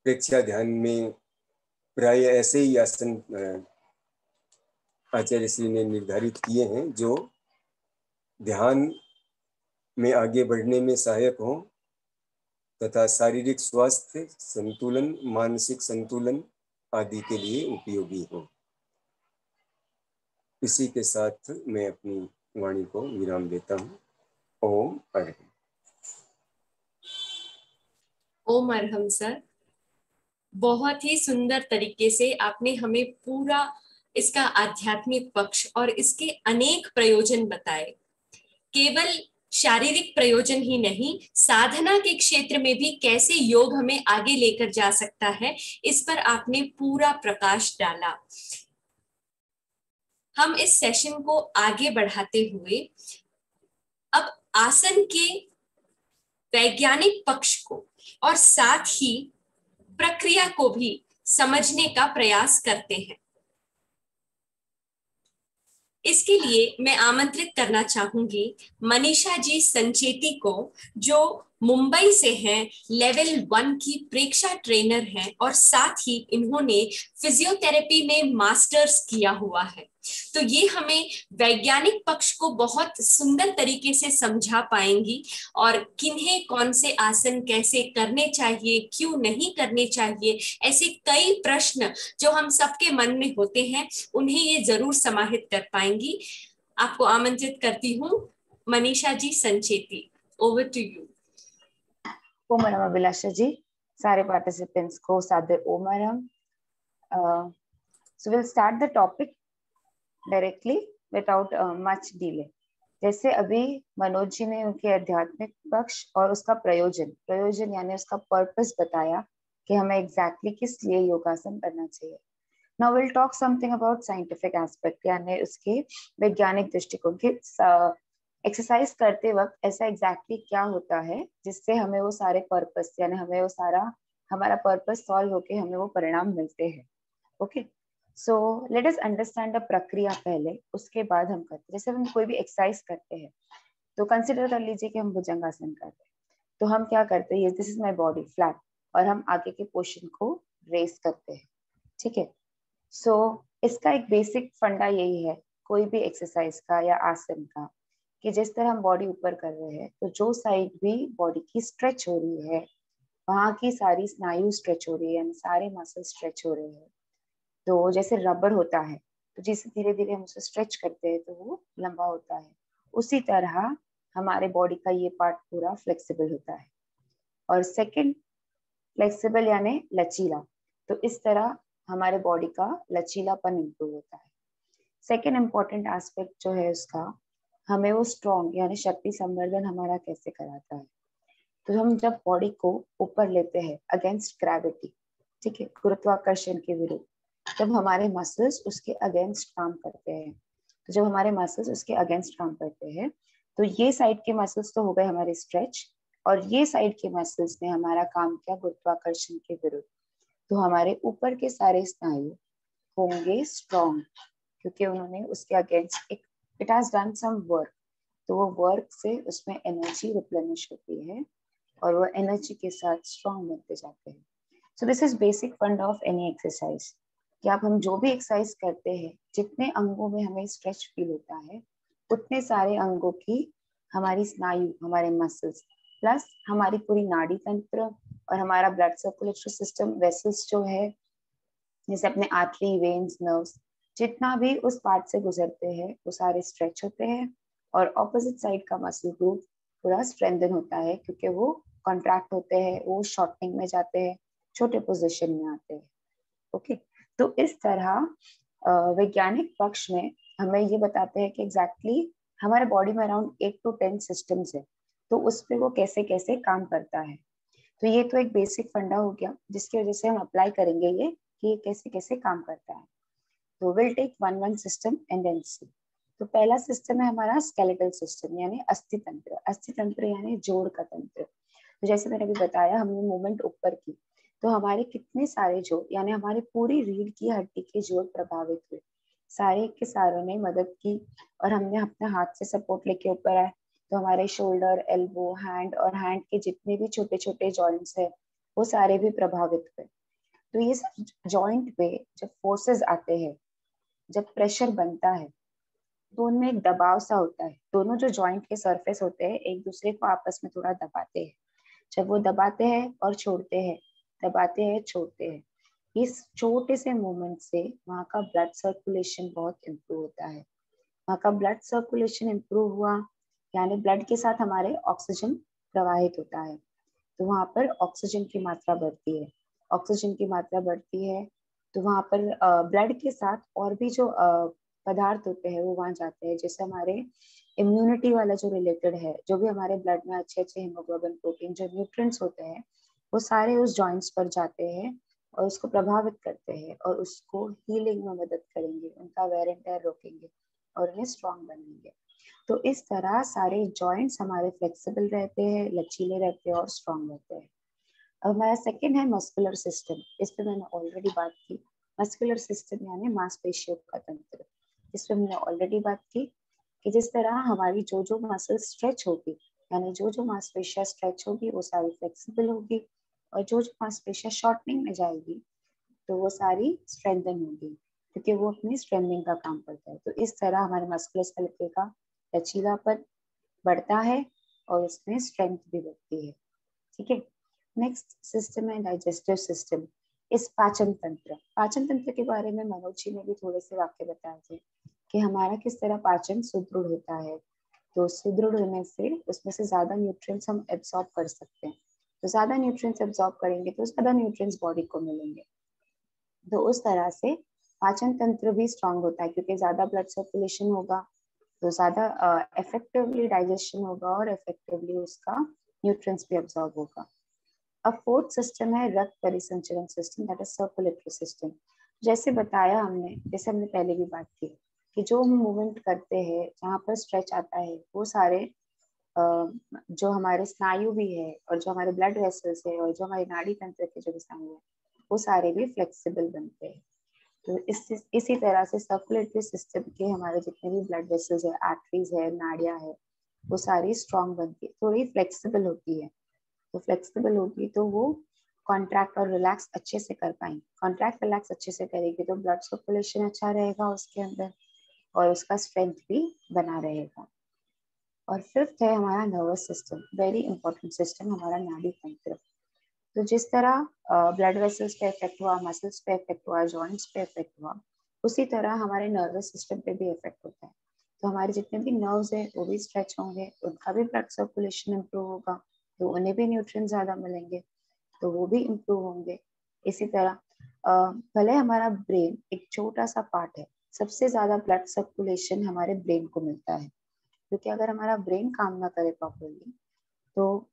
प्रेक्षा ध्यान में प्राय ऐसे ही आसन आचार्य श्री ने निर्धारित किए हैं जो ध्यान में आगे बढ़ने में सहायक हो, तथा शारीरिक स्वास्थ्य, संतुलन, मानसिक संतुलन आदि के लिए उपयोगी हो। इसी के साथ मैं अपनी वाणी को विराम देता हूँ। ओम अरहम। ओम अरहम सर, बहुत ही सुंदर तरीके से आपने हमें पूरा इसका आध्यात्मिक पक्ष और इसके अनेक प्रयोजन बताए। केवल शारीरिक प्रयोजन ही नहीं, साधना के क्षेत्र में भी कैसे योग हमें आगे लेकर जा सकता है, इस पर आपने पूरा प्रकाश डाला। हम इस सेशन को आगे बढ़ाते हुए अब आसन के वैज्ञानिक पक्ष को और साथ ही प्रक्रिया को भी समझने का प्रयास करते हैं। इसके लिए मैं आमंत्रित करना चाहूंगी मनीषा जी संचेती को, जो मुंबई से हैं, लेवल 1 की प्रेक्षा ट्रेनर हैं और साथ ही इन्होंने फिजियोथेरेपी में मास्टर्स किया हुआ है। तो ये हमें वैज्ञानिक पक्ष को बहुत सुंदर तरीके से समझा पाएंगी और किन्हें कौन से आसन कैसे करने चाहिए, क्यों नहीं करने चाहिए, ऐसे कई प्रश्न जो हम सबके मन में होते हैं, उन्हें ये जरूर समाहित कर पाएंगी। आपको आमंत्रित करती हूँ Manisha ji Sancheti, over to you. ओम अरहम अभिलाषा जी, सारे पार्टिसिपेंट्स को सादर ओम Arham. So we'll start the topic directly without much delay. जैसे अभी मनोज जी ने उनके आध्यात्मिक पक्ष और उसका प्रयोजन यानी उसका पर्पस बताया कि हमें एग्जैक्टली किस लिए योगासन करना चाहिए। Now we'll talk something about scientific aspect, यानी उसके वैज्ञानिक दृष्टिकोण की एक्सरसाइज करते वक्त ऐसा एग्जैक्टली क्या होता है जिससे हमें वो सारे पर्पस यानी हमें वो सारा हमारा पर्पस सॉल्व होके हमें वो परिणाम मिलते हैं। Okay, so let us understand the प्रक्रिया पहले, उसके बाद हम करते हैं। जैसे हम कोई भी एक्सरसाइज करते हैं तो कंसिडर कर लीजिए कि हम भुजंगासन कर रहे हैं, तो हम क्या करते हैं, this is my body flat, और हम आगे के पोर्शन को रेस करते हैं। ठीक है, सो इसका एक बेसिक फंडा यही है कोई भी एक्सरसाइज का या आसन का, कि जिस तरह हम बॉडी ऊपर कर रहे हैं तो जो साइड भी बॉडी की स्ट्रेच हो रही है वहां की सारी स्नायु स्ट्रेच हो रही है, सारे मसल स्ट्रेच हो रहे हैं। तो जैसे रबर होता है तो जैसे धीरे धीरे हम उसे स्ट्रेच करते हैं तो वो लंबा होता है, उसी तरह हमारे बॉडी का ये पार्ट पूरा फ्लेक्सिबल होता है। और सेकंड, फ्लेक्सिबल यानी लचीला, तो इस तरह हमारे बॉडी का लचीलापन इम्प्रूव होता है। सेकंड इम्पोर्टेंट एस्पेक्ट जो है उसका, हमें वो स्ट्रॉन्ग यानी शक्ति संवर्धन हमारा कैसे कराता है। तो हम जब बॉडी को ऊपर लेते हैं अगेंस्ट ग्रेविटी, ठीक है, गुरुत्वाकर्षण के विरुद्ध, जब हमारे मसल्स उसके अगेंस्ट काम करते हैं, तो जब हमारे मसल्स उसके अगेंस्ट काम करते हैं तो ये साइड के मसल्स तो हो गए हमारे स्ट्रेच, और ये साइड के मसल्स ने हमारा काम किया गुरुत्वाकर्षण के विरुद्ध, तो हमारे ऊपर के सारे स्नायु होंगे स्ट्रॉन्ग, क्योंकि उन्होंने उसके अगेंस्ट एक it has done some work, तो वो वर्क से उसमें एनर्जी रिप्लेनिश होती है और वो एनर्जी के साथ स्ट्रॉन्ग बनते जाते हैं। So this is basic fund of any exercise, कि आप हम जो भी एक्सरसाइज करते हैं जितने अंगों में हमें स्ट्रेच फील होता है उतने सारे अंगों की हमारी स्नायु, हमारे मसल्स प्लस हमारी पूरी नाड़ी तंत्र और हमारा ब्लड सर्कुलेटरी सिस्टम, वेसल्स जो है जैसे अपने आर्टरी, वेन्स, नर्व्स, जितना भी उस पार्ट से गुजरते हैं वो सारे स्ट्रेच होते हैं, और ऑपोजिट साइड का मसल ग्रुप पूरा स्ट्रेंथन होता है क्योंकि वो कॉन्ट्रैक्ट होते हैं, वो शॉर्टनिंग में जाते हैं, छोटे पोजीशन में आते हैं। ओके, तो इस तरह वैज्ञानिक पक्ष में हमें ये बताते हैं कि एग्जैक्टली हमारे बॉडी में अराउंड 8 to 10 सिस्टम्स है, तो उस पर वो कैसे कैसे काम करता है। तो ये तो एक बेसिक फंडा हो गया जिसकी वजह से हम अप्लाई करेंगे ये कि ये कैसे कैसे काम करता है। तो will take one system and then see. तो पहला सिस्टम है हमारा स्केलेटल सिस्टम यानी अस्थि तंत्र। अस्थि तंत्र यानी जोड़ का तंत्र। तो जैसे मैंने अभी बताया हमने मूवमेंट ऊपर की, तो हमारे कितने सारे जोड़ यानी हमारी पूरी रीढ़ की हड्डी के जोड़ प्रभावित हुए, सारे के सारों ने मदद की, और हमने अपने हाथ से सपोर्ट लेके ऊपर आए तो हमारे शोल्डर, एल्बो, हैंड और हैंड के जितने भी छोटे छोटे जॉइंट्स है वो सारे भी प्रभावित हुए। तो ये सब जॉइंट पे जब फोर्सेस आते हैं, जब प्रेशर बनता है तो उनमें एक दबाव सा होता है, दोनों जो जॉइंट के सरफेस होते हैं एक दूसरे को आपस में थोड़ा दबाते हैं, जब वो दबाते हैं और छोड़ते हैं, दबाते हैं छोड़ते हैं, इस छोटे से मूवमेंट से वहाँ का ब्लड सर्कुलेशन बहुत इम्प्रूव होता है, वहाँ का ब्लड सर्कुलेशन इम्प्रूव हुआ, यानी ब्लड के साथ हमारे ऑक्सीजन प्रवाहित होता है, तो वहाँ पर ऑक्सीजन की मात्रा बढ़ती है। ऑक्सीजन की मात्रा बढ़ती है तो वहाँ पर ब्लड के साथ और भी जो पदार्थ होते हैं वो वहाँ जाते हैं, जैसे हमारे इम्यूनिटी वाला जो रिलेटेड है, जो भी हमारे ब्लड में अच्छे अच्छे हीमोग्लोबिन, प्रोटीन, जो न्यूट्रिएंट्स होते हैं वो सारे उस जॉइंट्स पर जाते हैं और उसको प्रभावित करते हैं और उसको हीलिंग में मदद करेंगे, उनका वेयर एंड टेयर रोकेंगे और उन्हें स्ट्रॉन्ग बनाएंगे। तो इस तरह सारे जॉइंट्स हमारे फ्लेक्सिबल रहते हैं, लचीले रहते हैं और स्ट्रॉन्ग रहते हैं। अब हमारा सेकेंड है मस्कुलर सिस्टम। इस पे मैंने ऑलरेडी बात की। मस्कुलर सिस्टम यानी मांसपेशियों का तंत्र। इस पे मैंने ऑलरेडी बात की कि जिस तरह हमारी जो जो मसल स्ट्रेच होगी, यानी जो जो मांसपेशियां स्ट्रेच होगी वो सारी फ्लेक्सिबल होगी, और जो जो मांसपेशियां शॉर्टनिंग में जाएगी तो वो सारी स्ट्रेंथन होगी, क्योंकि वो अपनी स्ट्रेंथनिंग का काम करता है। तो इस तरह हमारे मस्कुलर का लचीलापन बढ़ता है और उसमें स्ट्रेंथ भी बढ़ती है। ठीक है। नेक्स्ट सिस्टम है डाइजेस्टिव सिस्टम। इस पाचन तंत्र के बारे में मनोज जी ने भी थोड़े से वाक्य बताए थे कि हमारा किस तरह पाचन सुदृढ़ होता है। तो सुदृढ़ होने से उसमें से ज्यादा न्यूट्रिएंट्स हम एब्सॉर्ब कर सकते हैं, तो ज्यादा न्यूट्रिएंट्स एब्सॉर्ब करेंगे तो ज्यादा न्यूट्रिएंट्स बॉडी को मिलेंगे। तो उस तरह से पाचन तंत्र भी स्ट्रांग होता है, क्योंकि ज्यादा ब्लड सर्कुलेशन होगा तो ज्यादा इफेक्टिवली डाइजेशन होगा और इफेक्टिवली उसका न्यूट्रिएंट्स भी एब्सॉर्ब होगा। अब फोर्थ सिस्टम है रक्त परिसंचरण system, that is circulatory system. जैसे बताया हमने, जैसे हमने पहले भी बात की कि जो हम मूवमेंट करते हैं जहाँ पर स्ट्रेच आता है वो सारे जो हमारे स्नायु भी है और जो हमारे ब्लड वेसल्स है और जो हमारे नाड़ी तंत्र के जो भी स्नायु है वो सारे भी फ्लेक्सिबल बनते हैं। तो इसी तरह से सर्कुलेटरी सिस्टम के हमारे जितने भी ब्लड वेसल्स है, आर्टरीज है, नाड़ियां है, वो सारी स्ट्रॉन्ग बनती है, थोड़ी फ्लेक्सिबल होती है। तो फ्लेक्सिबल होगी तो वो कॉन्ट्रैक्ट और रिलैक्स अच्छे से कर पाएंगे। कॉन्ट्रैक्ट रिलैक्स अच्छे से करेगी तो ब्लड सर्कुलेशन अच्छा रहेगा उसके अंदर और उसका स्ट्रेंथ भी बना रहेगा। और फिफ्थ है हमारा nervous system, very important system, हमारा नाड़ी तंत्र। तो जिस तरह ब्लड वेसल्स पे इफेक्ट हुआ, मसल्स पे इफेक्ट हुआ, जॉइंट्स पे इफेक्ट हुआ, उसी तरह हमारे नर्वस सिस्टम पे भी इफेक्ट होता है। तो हमारे जितने भी नर्व्स है वो भी स्ट्रेच होंगे, उनका भी ब्लड सर्कुलेशन इम्प्रूव होगा तो उन्हें भी न्यूट्रिएंट्स ज्यादा मिलेंगे तो वो भी इम्प्रूव होंगे। इसी तरह भले हमारा ब्रेन एक छोटा सा पार्ट है, सबसे ज्यादा ब्लड सर्कुलेशन हमारे ब्रेन को मिलता है, क्योंकि अगर हमारा ब्रेन काम ना करे प्रॉपरली तो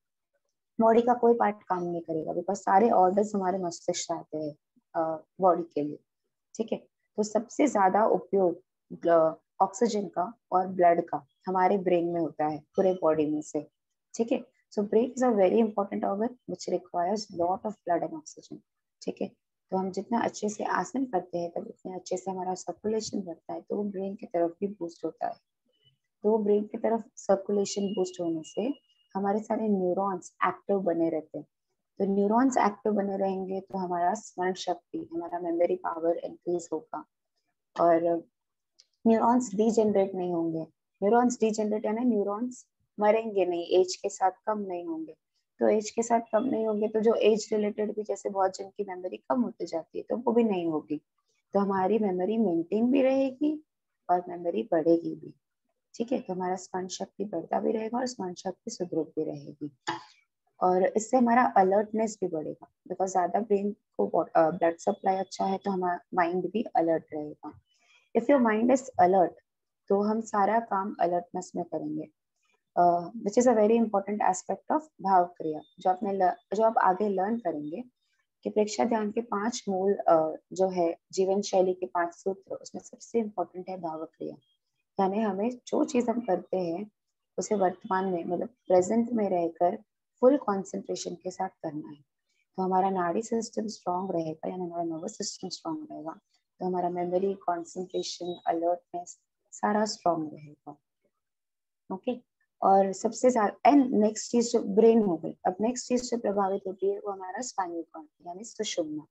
बॉडी का कोई पार्ट काम नहीं करेगा, बिकॉज सारे ऑर्गन्स हमारे मस्तिष्क से आते हैं बॉडी के लिए। ठीक है। तो सबसे ज्यादा उपयोग ऑक्सीजन का और ब्लड का हमारे ब्रेन में होता है पूरे बॉडी में से। ठीक है। So brain is a very important organ which requires lot of blood and oxygen. ठीक है। तो हम जितना अच्छे से आसन करते हैं तब उतने अच्छे से हमारा सर्कुलेशन बढ़ता है, तो वो ब्रेन की तरफ भी बूस्ट होता है। तो ब्रेन की तरफ सर्कुलेशन बूस्ट होने से हमारे सारे न्यूरॉन्स एक्टिव बने रहते हैं। तो न्यूरॉन्स एक्टिव बने रहेंगे तो हमारा स्मरण शक्ति, हमारा मेमोरी पावर इंक्रीज होगा और न्यूरॉन्स डीजेनरेट नहीं होंगे। न्यूरॉन्स डीजेनरेट यानी न्यूरॉन्स मरेंगे नहीं, एज के साथ कम नहीं होंगे। तो एज के साथ कम नहीं होंगे तो जो एज रिलेटेड भी, जैसे बहुत जन की मेमोरी कम होती जाती है, तो वो भी नहीं होगी। तो हमारी मेमोरी मेंटेन भी रहेगी और मेमोरी बढ़ेगी भी। ठीक है। तो हमारा स्मरण शक्ति बढ़ता भी रहेगा और स्मरण शक्ति सुदृढ़ भी रहेगी और इससे हमारा अलर्टनेस भी बढ़ेगा, बिकॉज ज्यादा ब्रेन को ब्लड सप्लाई अच्छा है तो हमारा माइंड भी अलर्ट रहेगा। If your mind is alert तो हम सारा काम अलर्टनेस में करेंगे, which is a very important aspect of भाव क्रिया, जो आप आगे लर्न करेंगे कि प्रेक्षा ध्यान के 5 मूल जो है जीवन शैली के 5 सूत्र, उसमें सबसे इम्पोर्टेंट है भाव क्रिया। यानी हमें जो चीज हम करते हैं उसे वर्तमान में, मतलब प्रेजेंट में रहकर फुल कंसंट्रेशन के साथ करना है। तो हमारा नाड़ी सिस्टम स्ट्रांग रहेगा, यानी हमारा नर्वस सिस्टम स्ट्रांग रहेगा, तो हमारा मेमोरी, कंसंट्रेशन, अलर्टनेस सारा स्ट्रांग रहेगा। ओके। और सबसे ज्यादा एंड नेक्स्ट चीज जो ब्रेन हो गई, अब नेक्स्ट चीज जो प्रभावित होती है वो हमारा स्पाइनल कॉर्ड यानी सुषुम्ना।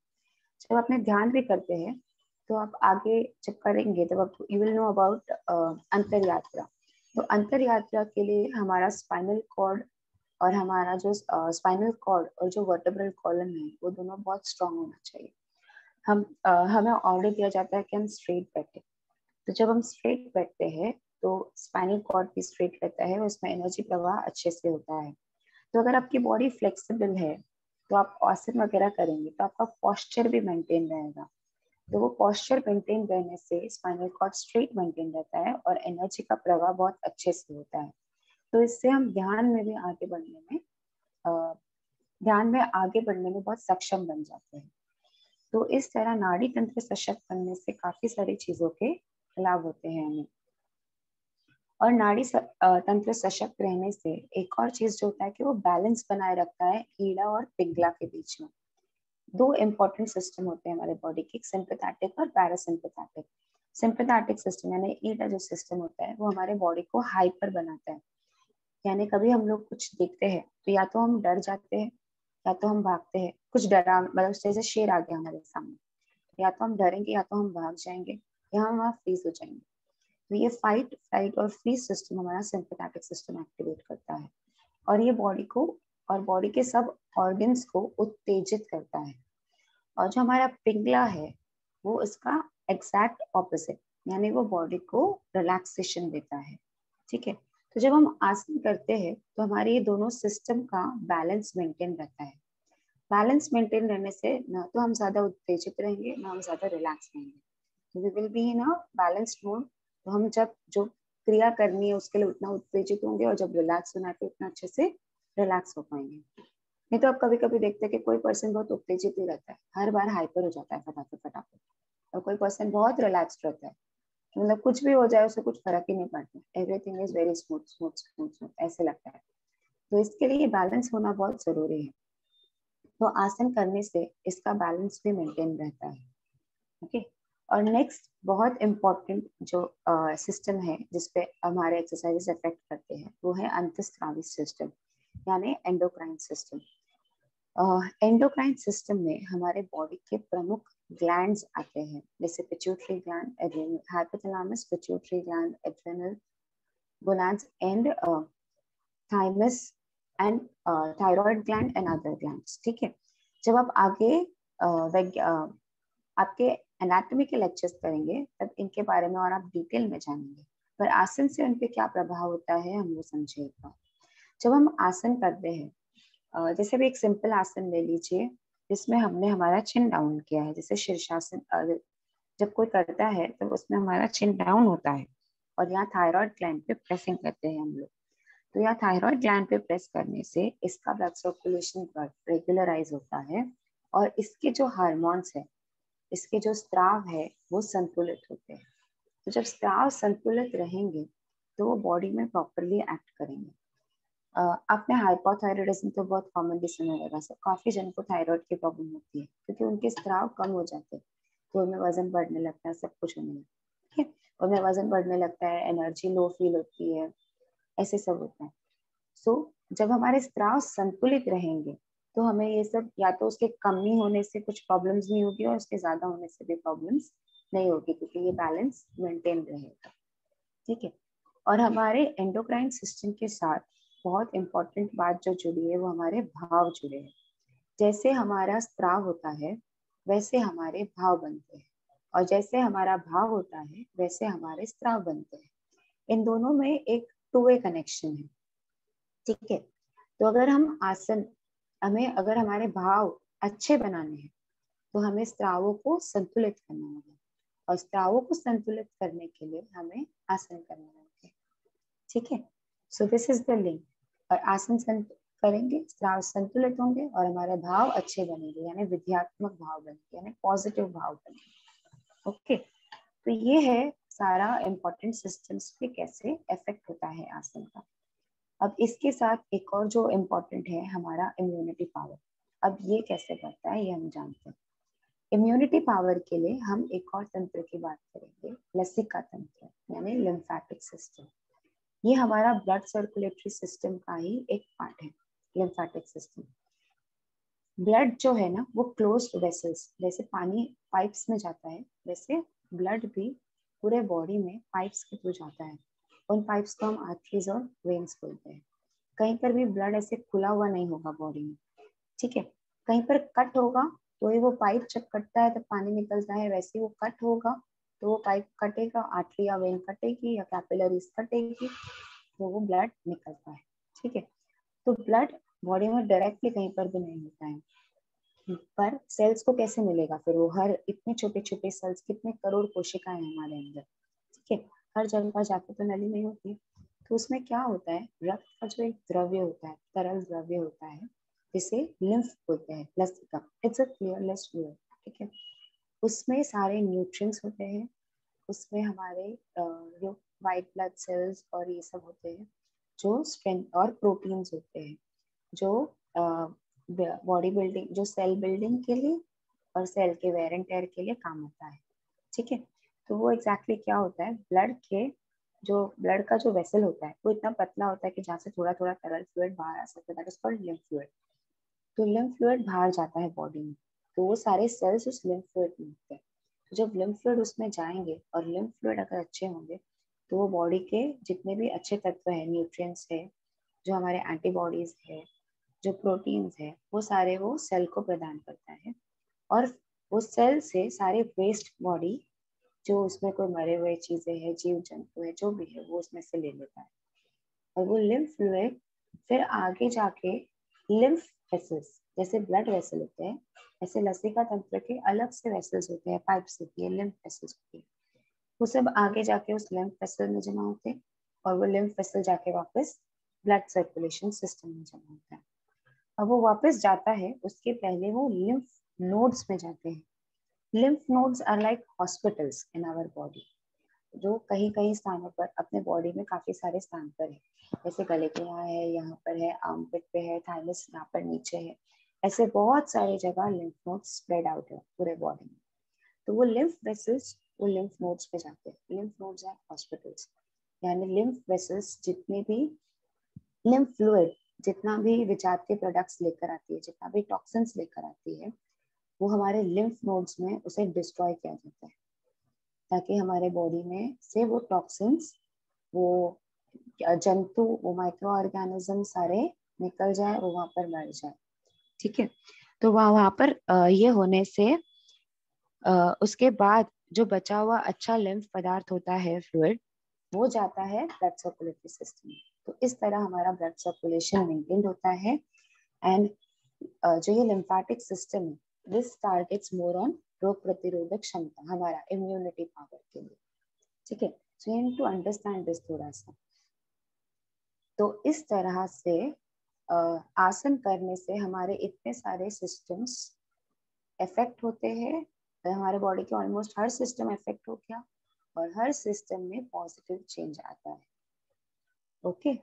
जब अपने ध्यान भी करते हैं तो आप आगे जब करेंगे तब आप यू विल नो अबाउट अंतर यात्रा। तो अंतर यात्रा के लिए हमारा स्पाइनल कॉर्ड और हमारा जो स्पाइनल कॉर्ड और जो वर्टेब्रल कॉलम है वो दोनों बहुत स्ट्रांग होना चाहिए। हमें ऑर्डर दिया जाता है कि हम स्ट्रेट बैठे, तो जब हम स्ट्रेट बैठते हैं तो स्पाइनल कॉर्ड भी स्ट्रेट रहता है, उसमें एनर्जी प्रवाह अच्छे से होता है। तो अगर आपकी बॉडी फ्लेक्सिबल है तो आप आसन वगैरह करेंगे तो आपका पोस्चर भी मेंटेन रहेगा। तो वो पोस्चर मेंटेन रहने से स्पाइनल कॉर्ड स्ट्रेट मेंटेन रहता है और एनर्जी का प्रवाह बहुत अच्छे से होता है। तो इससे हम ध्यान में भी आगे बढ़ने में बहुत सक्षम बन जाते हैं। तो इस तरह नाड़ी तंत्र सशक्त बनने से काफी सारी चीजों के लाभ होते हैं हमें। और नाड़ी तंत्र सशक्त रहने से एक और चीज जो होता है कि वो बैलेंस बनाए रखता है ईड़ा और पिंगला के बीच में। दो इंपॉर्टेंट सिस्टम होते हैं हमारे बॉडी के, सिंपैथेटिक और पैरासिम्पैथेटिक। सिंपैथेटिक सिस्टम यानी ईड़ा जो सिस्टम होता है वो हमारे बॉडी को हाइपर बनाता है। यानी कभी हम लोग कुछ देखते हैं तो या तो हम डर जाते हैं या तो हम भागते हैं। कुछ डरा मतलब जैसे शेर आ गया हमारे सामने, या तो हम डरेंगे या तो हम भाग जाएंगे या हम वहाँ फ्रीज हो जाएंगे। तो ये फाइट फ्लाइट और फ्रीज सिस्टम हमारा सिंपैथेटिक सिस्टम एक्टिवेट करता है और ये बॉडी को और बॉडी के सब ऑर्गन्स को उत्तेजित करता है। और जो हमारा पिंगला है वो इसका एग्जैक्ट ऑपोजिट, यानी वो बॉडी को रिलैक्सेशन देता है। ठीक है, तो जब हम आसन करते हैं तो हमारे ये दोनों सिस्टम का बैलेंस मेंटेन रहता है। बैलेंस मेंटेन रहने से ना तो हम ज्यादा उत्तेजित रहेंगे ना हम ज्यादा रिलैक्स रहेंगे। We will be in a balanced mode. तो हम जब जो क्रिया करनी है उसके लिए उतना उत्तेजित होंगे और जब रिलैक्स होना है तो उतना अच्छे से रिलैक्स हो पाएंगे। नहीं तो आप कभी कभी देखते हैं कि कोई पर्सन बहुत उत्तेजित ही रहता है, हर बार हाइपर हो जाता है फटाफट, और कोई पर्सन बहुत रिलैक्स्ड रहता है, मतलब कुछ भी हो जाए उसे कुछ फर्क ही नहीं पड़ता, everything is very smooth smooth smooth smooth ऐसे लगता है। तो इसके लिए बैलेंस होना बहुत जरूरी है। तो आसन करने से इसका बैलेंस भी मेंटेन रहता है। ओके, और नेक्स्ट बहुत इम्पोर्टेंट जो सिस्टम है जिसपे हमारे एक्सरसाइजेस इफेक्ट करते हैं वो है अंतःस्रावी सिस्टम यानी एंडोक्राइन सिस्टम। एंडोक्राइन सिस्टम में हमारे बॉडी के प्रमुख ग्लैंड्स आते हैं, जैसे pituitary gland, hypothalamus, pituitary gland, adrenal gonads and thymus and thyroid gland and other glands. ठीक है, जब आप आगे आपके एनाटॉमी के लेक्चर्स करेंगे तब इनके बारे में और आप डिटेल में जानेंगे, पर आसन से उन पे क्या प्रभाव होता है हम वो समझेगा। जब हम आसन करते हैं, जैसे भी एक सिंपल आसन ले लीजिए जिसमें हमने हमारा चिन डाउन किया है, जैसे शीर्षासन जब कोई करता है तो उसमें हमारा चिन डाउन होता है और यहाँ थायराइड ग्लैंड पे प्रेसिंग करते हैं हम लोग। तो यहाँ थायराइड ग्लैंड पे प्रेस करने से इसका ब्लड सर्कुलेशन रेगुलराइज होता है और इसके जो हार्मोन्स है, इसके जो स्त्राव है वो संतुलित होते हैं। तो जब स्त्राव संतुलित रहेंगे तो वो बॉडी में प्रॉपरली एक्ट करेंगे। आपने हाइपोथायरॉयडिज्म तो बहुत कॉमनली सुना होगा, सब काफी जन को थायराइड की प्रॉब्लम होती है क्योंकि उनके स्त्राव कम हो जाते हैं तो उनमें वजन बढ़ने लगता है, सब कुछ होने लगता है। ठीक है, उनमें वजन बढ़ने लगता है, एनर्जी लो फील होती है, ऐसे सब होता है। सो जब हमारे स्त्राव संतुलित रहेंगे तो हमें ये सब या तो उसके कमी होने से कुछ प्रॉब्लम्स नहीं होगी और उसके ज्यादा होने से भी प्रॉब्लम्स नहीं होगी क्योंकि ये बैलेंस मेंटेन रहेगा। ठीक है, और हमारे एंडोक्राइन सिस्टम के साथ बहुत इंपॉर्टेंट बात जो जुड़ी है वो हमारे भाव जुड़े हैं। जैसे हमारा स्त्राव होता है वैसे हमारे भाव बनते हैं और जैसे हमारा भाव होता है वैसे हमारे स्त्राव बनते हैं। इन दोनों में एक टू वे कनेक्शन है। ठीक है, तो अगर अगर हमारे भाव अच्छे बनाने हैं तो हमें स्त्रावों को संतुलित करना होगा और स्त्रावों को संतुलित करने के लिए हमें आसन करना होगा। ठीक है, so this is the link. और आसन करेंगे, स्त्राव संतुलित होंगे और हमारे भाव अच्छे बनेंगे यानी विद्यात्मक भाव बनेंगे यानी पॉजिटिव भाव बनेंगे। ओके, तो ये है सारा इम्पोर्टेंट सिस्टम्स पे कैसे इफेक्ट होता है आसन का। अब इसके साथ एक और जो इम्पोर्टेंट है हमारा इम्यूनिटी पावर। अब ये कैसे बढ़ता है ये हम जानते हैं। इम्यूनिटी पावर के लिए हम एक और तंत्र की बात करेंगे, लसिका तंत्र यानी लिम्फेटिक सिस्टम। ये हमारा ब्लड सर्कुलेटरी सिस्टम का ही एक पार्ट है, लिम्फेटिक सिस्टम। ब्लड जो है ना वो क्लोज्ड वेसल्स, जैसे पानी पाइप्स में जाता है वैसे ब्लड भी पूरे बॉडी में पाइप्स के थ्रू जाता है। उन पाइप्स को हम आर्टरीज और वेन्स बोलते हैं। कहीं पर भी ब्लड ऐसे खुला हुआ नहीं होगा बॉडी में। ठीक है, कहीं पर कट होगा तो ये वो पाइप जब कटता है तो पानी निकलता है, वैसे वो कट होगा तो वो पाइप कटेगा, आर्टरी या वेन कटेगी या कैपिलरीज कटेगी, तो वो ब्लड निकलता है। ठीक है, तो ब्लड बॉडी में डायरेक्टली कहीं पर भी नहीं होता है, पर सेल्स को कैसे मिलेगा फिर? वो हर इतने छोटे छोटे सेल्स, कितने करोड़ कोशिकाएं हैं हमारे अंदर, ठीक है, हर जगह जाके तो नली नहीं होती। तो उसमें क्या होता है, रक्त का जो एक द्रव्य होता है, तरल द्रव्य होता है, जिसे लिम्फ बोलते हैं, लसिका, इट्स अ क्लियरलेस फ्लूइड, ठीक है। उसमें सारे न्यूट्रिएंट्स होते हैं, उसमें हमारे जो वाइट ब्लड सेल्स और ये सब होते हैं, जो स्ट्रेंथ और प्रोटीन्स होते हैं, जो बॉडी बिल्डिंग, जो सेल बिल्डिंग के लिए और सेल के वेयर एंड टेयर के लिए काम आता है। ठीक है, तो वो एग्जैक्टली क्या होता है, ब्लड का जो वेसल होता है वो इतना पतला होता है कि जहाँ से थोड़ा थोड़ा तरल फ्लूइड बाहर आ सकता है, that is called lymph fluid. तो लिम्फ फ्लूइड बाहर जाता है बॉडी में, तो वो सारे सेल्स उस लिम्फ फ्लूइड में होते हैं। तो जब लिम्फ फ्लूइड उसमें जाएंगे और लिम्फ फ्लूइड अगर अच्छे होंगे तो वो बॉडी के जितने भी अच्छे तत्व हैं, न्यूट्रिएंट्स है, जो हमारे एंटीबॉडीज है, जो प्रोटीन्स है, वो सारे वो सेल को प्रदान करता है। और वो सेल से सारे वेस्ट बॉडी, जो उसमें कोई मरे हुए चीजें हैं, जीव जंतु है, जो भी है, वो उसमें से ले लेता है। और वो लिम्फ फ्लूइड फिर आगे जाके लिम्फ वेसल्स, जैसे ब्लड वेसल होते हैं, ऐसे लसिका तंत्र के अलग से वेसल्स होते हैं, पाइप्स होती है, लिम्फ वेसल्स होती है, वो सब आगे जाके उस लिम्फ वेसल में जमा होते हैं, और वो लिम्फ वेसल जाके वापस ब्लड सर्कुलेशन सिस्टम में जमा होता है। अब वो वापस जाता है, उसके पहले वो लिम्फ नोड्स में जाते हैं। Lymph nodes are like hospitals in our body, जो कहीं कहीं स्थानों पर अपने बॉडी में काफी सारे स्थान पर है, जैसे गले के यहाँ पर है, आर्मपिट पे है, थाइमस यहाँ पर नीचे है, ऐसे बहुत सारी जगह लिम्फ नोड्स स्प्रेड आउट है पूरे बॉडी में। तो वो लिम्फ वेसल्स वो लिम्फ नोड्स पे जाते हैं। लिम्फ नोड्स आर हॉस्पिटल्स, यानी लिम्फ वेसल्स जितने भी लिम्फ फ्लूइड, जितना भी विजातीय प्रोडक्ट्स लेकर आती है, जितना भी टॉक्सिन्स लेकर आती है, वो हमारे लिम्फ नोड्स में उसे डिस्ट्रॉय किया जाता है, ताकि हमारे बॉडी में से वो टॉक्सिन्स, वो जंतु, वो माइक्रो ऑर्गेनिज्म सारे निकल जाए, वो वहां पर मर जाए। ठीक है, तो वहां पर ये होने से उसके बाद जो बचा हुआ अच्छा लिम्फ पदार्थ होता है, फ्लूइड, वो जाता है ब्लड सर्कुलेटरी सिस्टम में। तो इस तरह हमारा ब्लड सर्कुलेशन मेंटेन होता है। एंड जो ये लिम्फेटिक सिस्टम है, दिस टारगेट्स मोर ऑन रोग प्रतिरोधक क्षमता, हमारा इम्यूनिटी पावर के लिए। ठीक है, so you need to understand this थोड़ा सा। तो इस तरह से आसन करने से हमारे इतने सारे सिस्टम्स इफेक्ट होते हैं, हमारे बॉडी के ऑलमोस्ट हर सिस्टम इफेक्ट हो गया, और हर सिस्टम में पॉजिटिव चेंज आता है। Okay,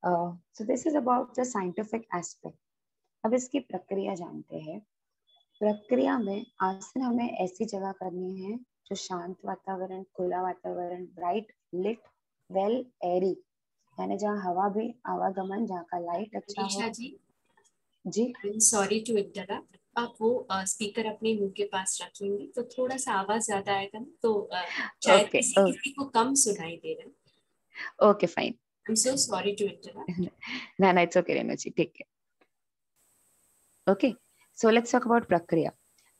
so this is about the scientific aspect. अब इसकी प्रक्रिया जानते हैं। प्रक्रिया में आसन हमें ऐसी जगह करनी है जो शांत वातावरण, खुला वातावरण, ब्राइट लिट, वेल एरी, यानी जहाँ हवा भी आवागमन, जहाँ का लाइट अच्छा हो। जी, सॉरी टू इंटरप्ट, आप वो स्पीकर अपने मुंह के पास रखेंगे तो थोड़ा सा आवाज ज्यादा आएगा ना, तो शायद किसी को कम सुनाई दे रहा है। Okay fine, I am so sorry to interrupt. ना इट्स ओके रेणु जी, ठीक है। Okay, so let's talk about प्रक्रिया।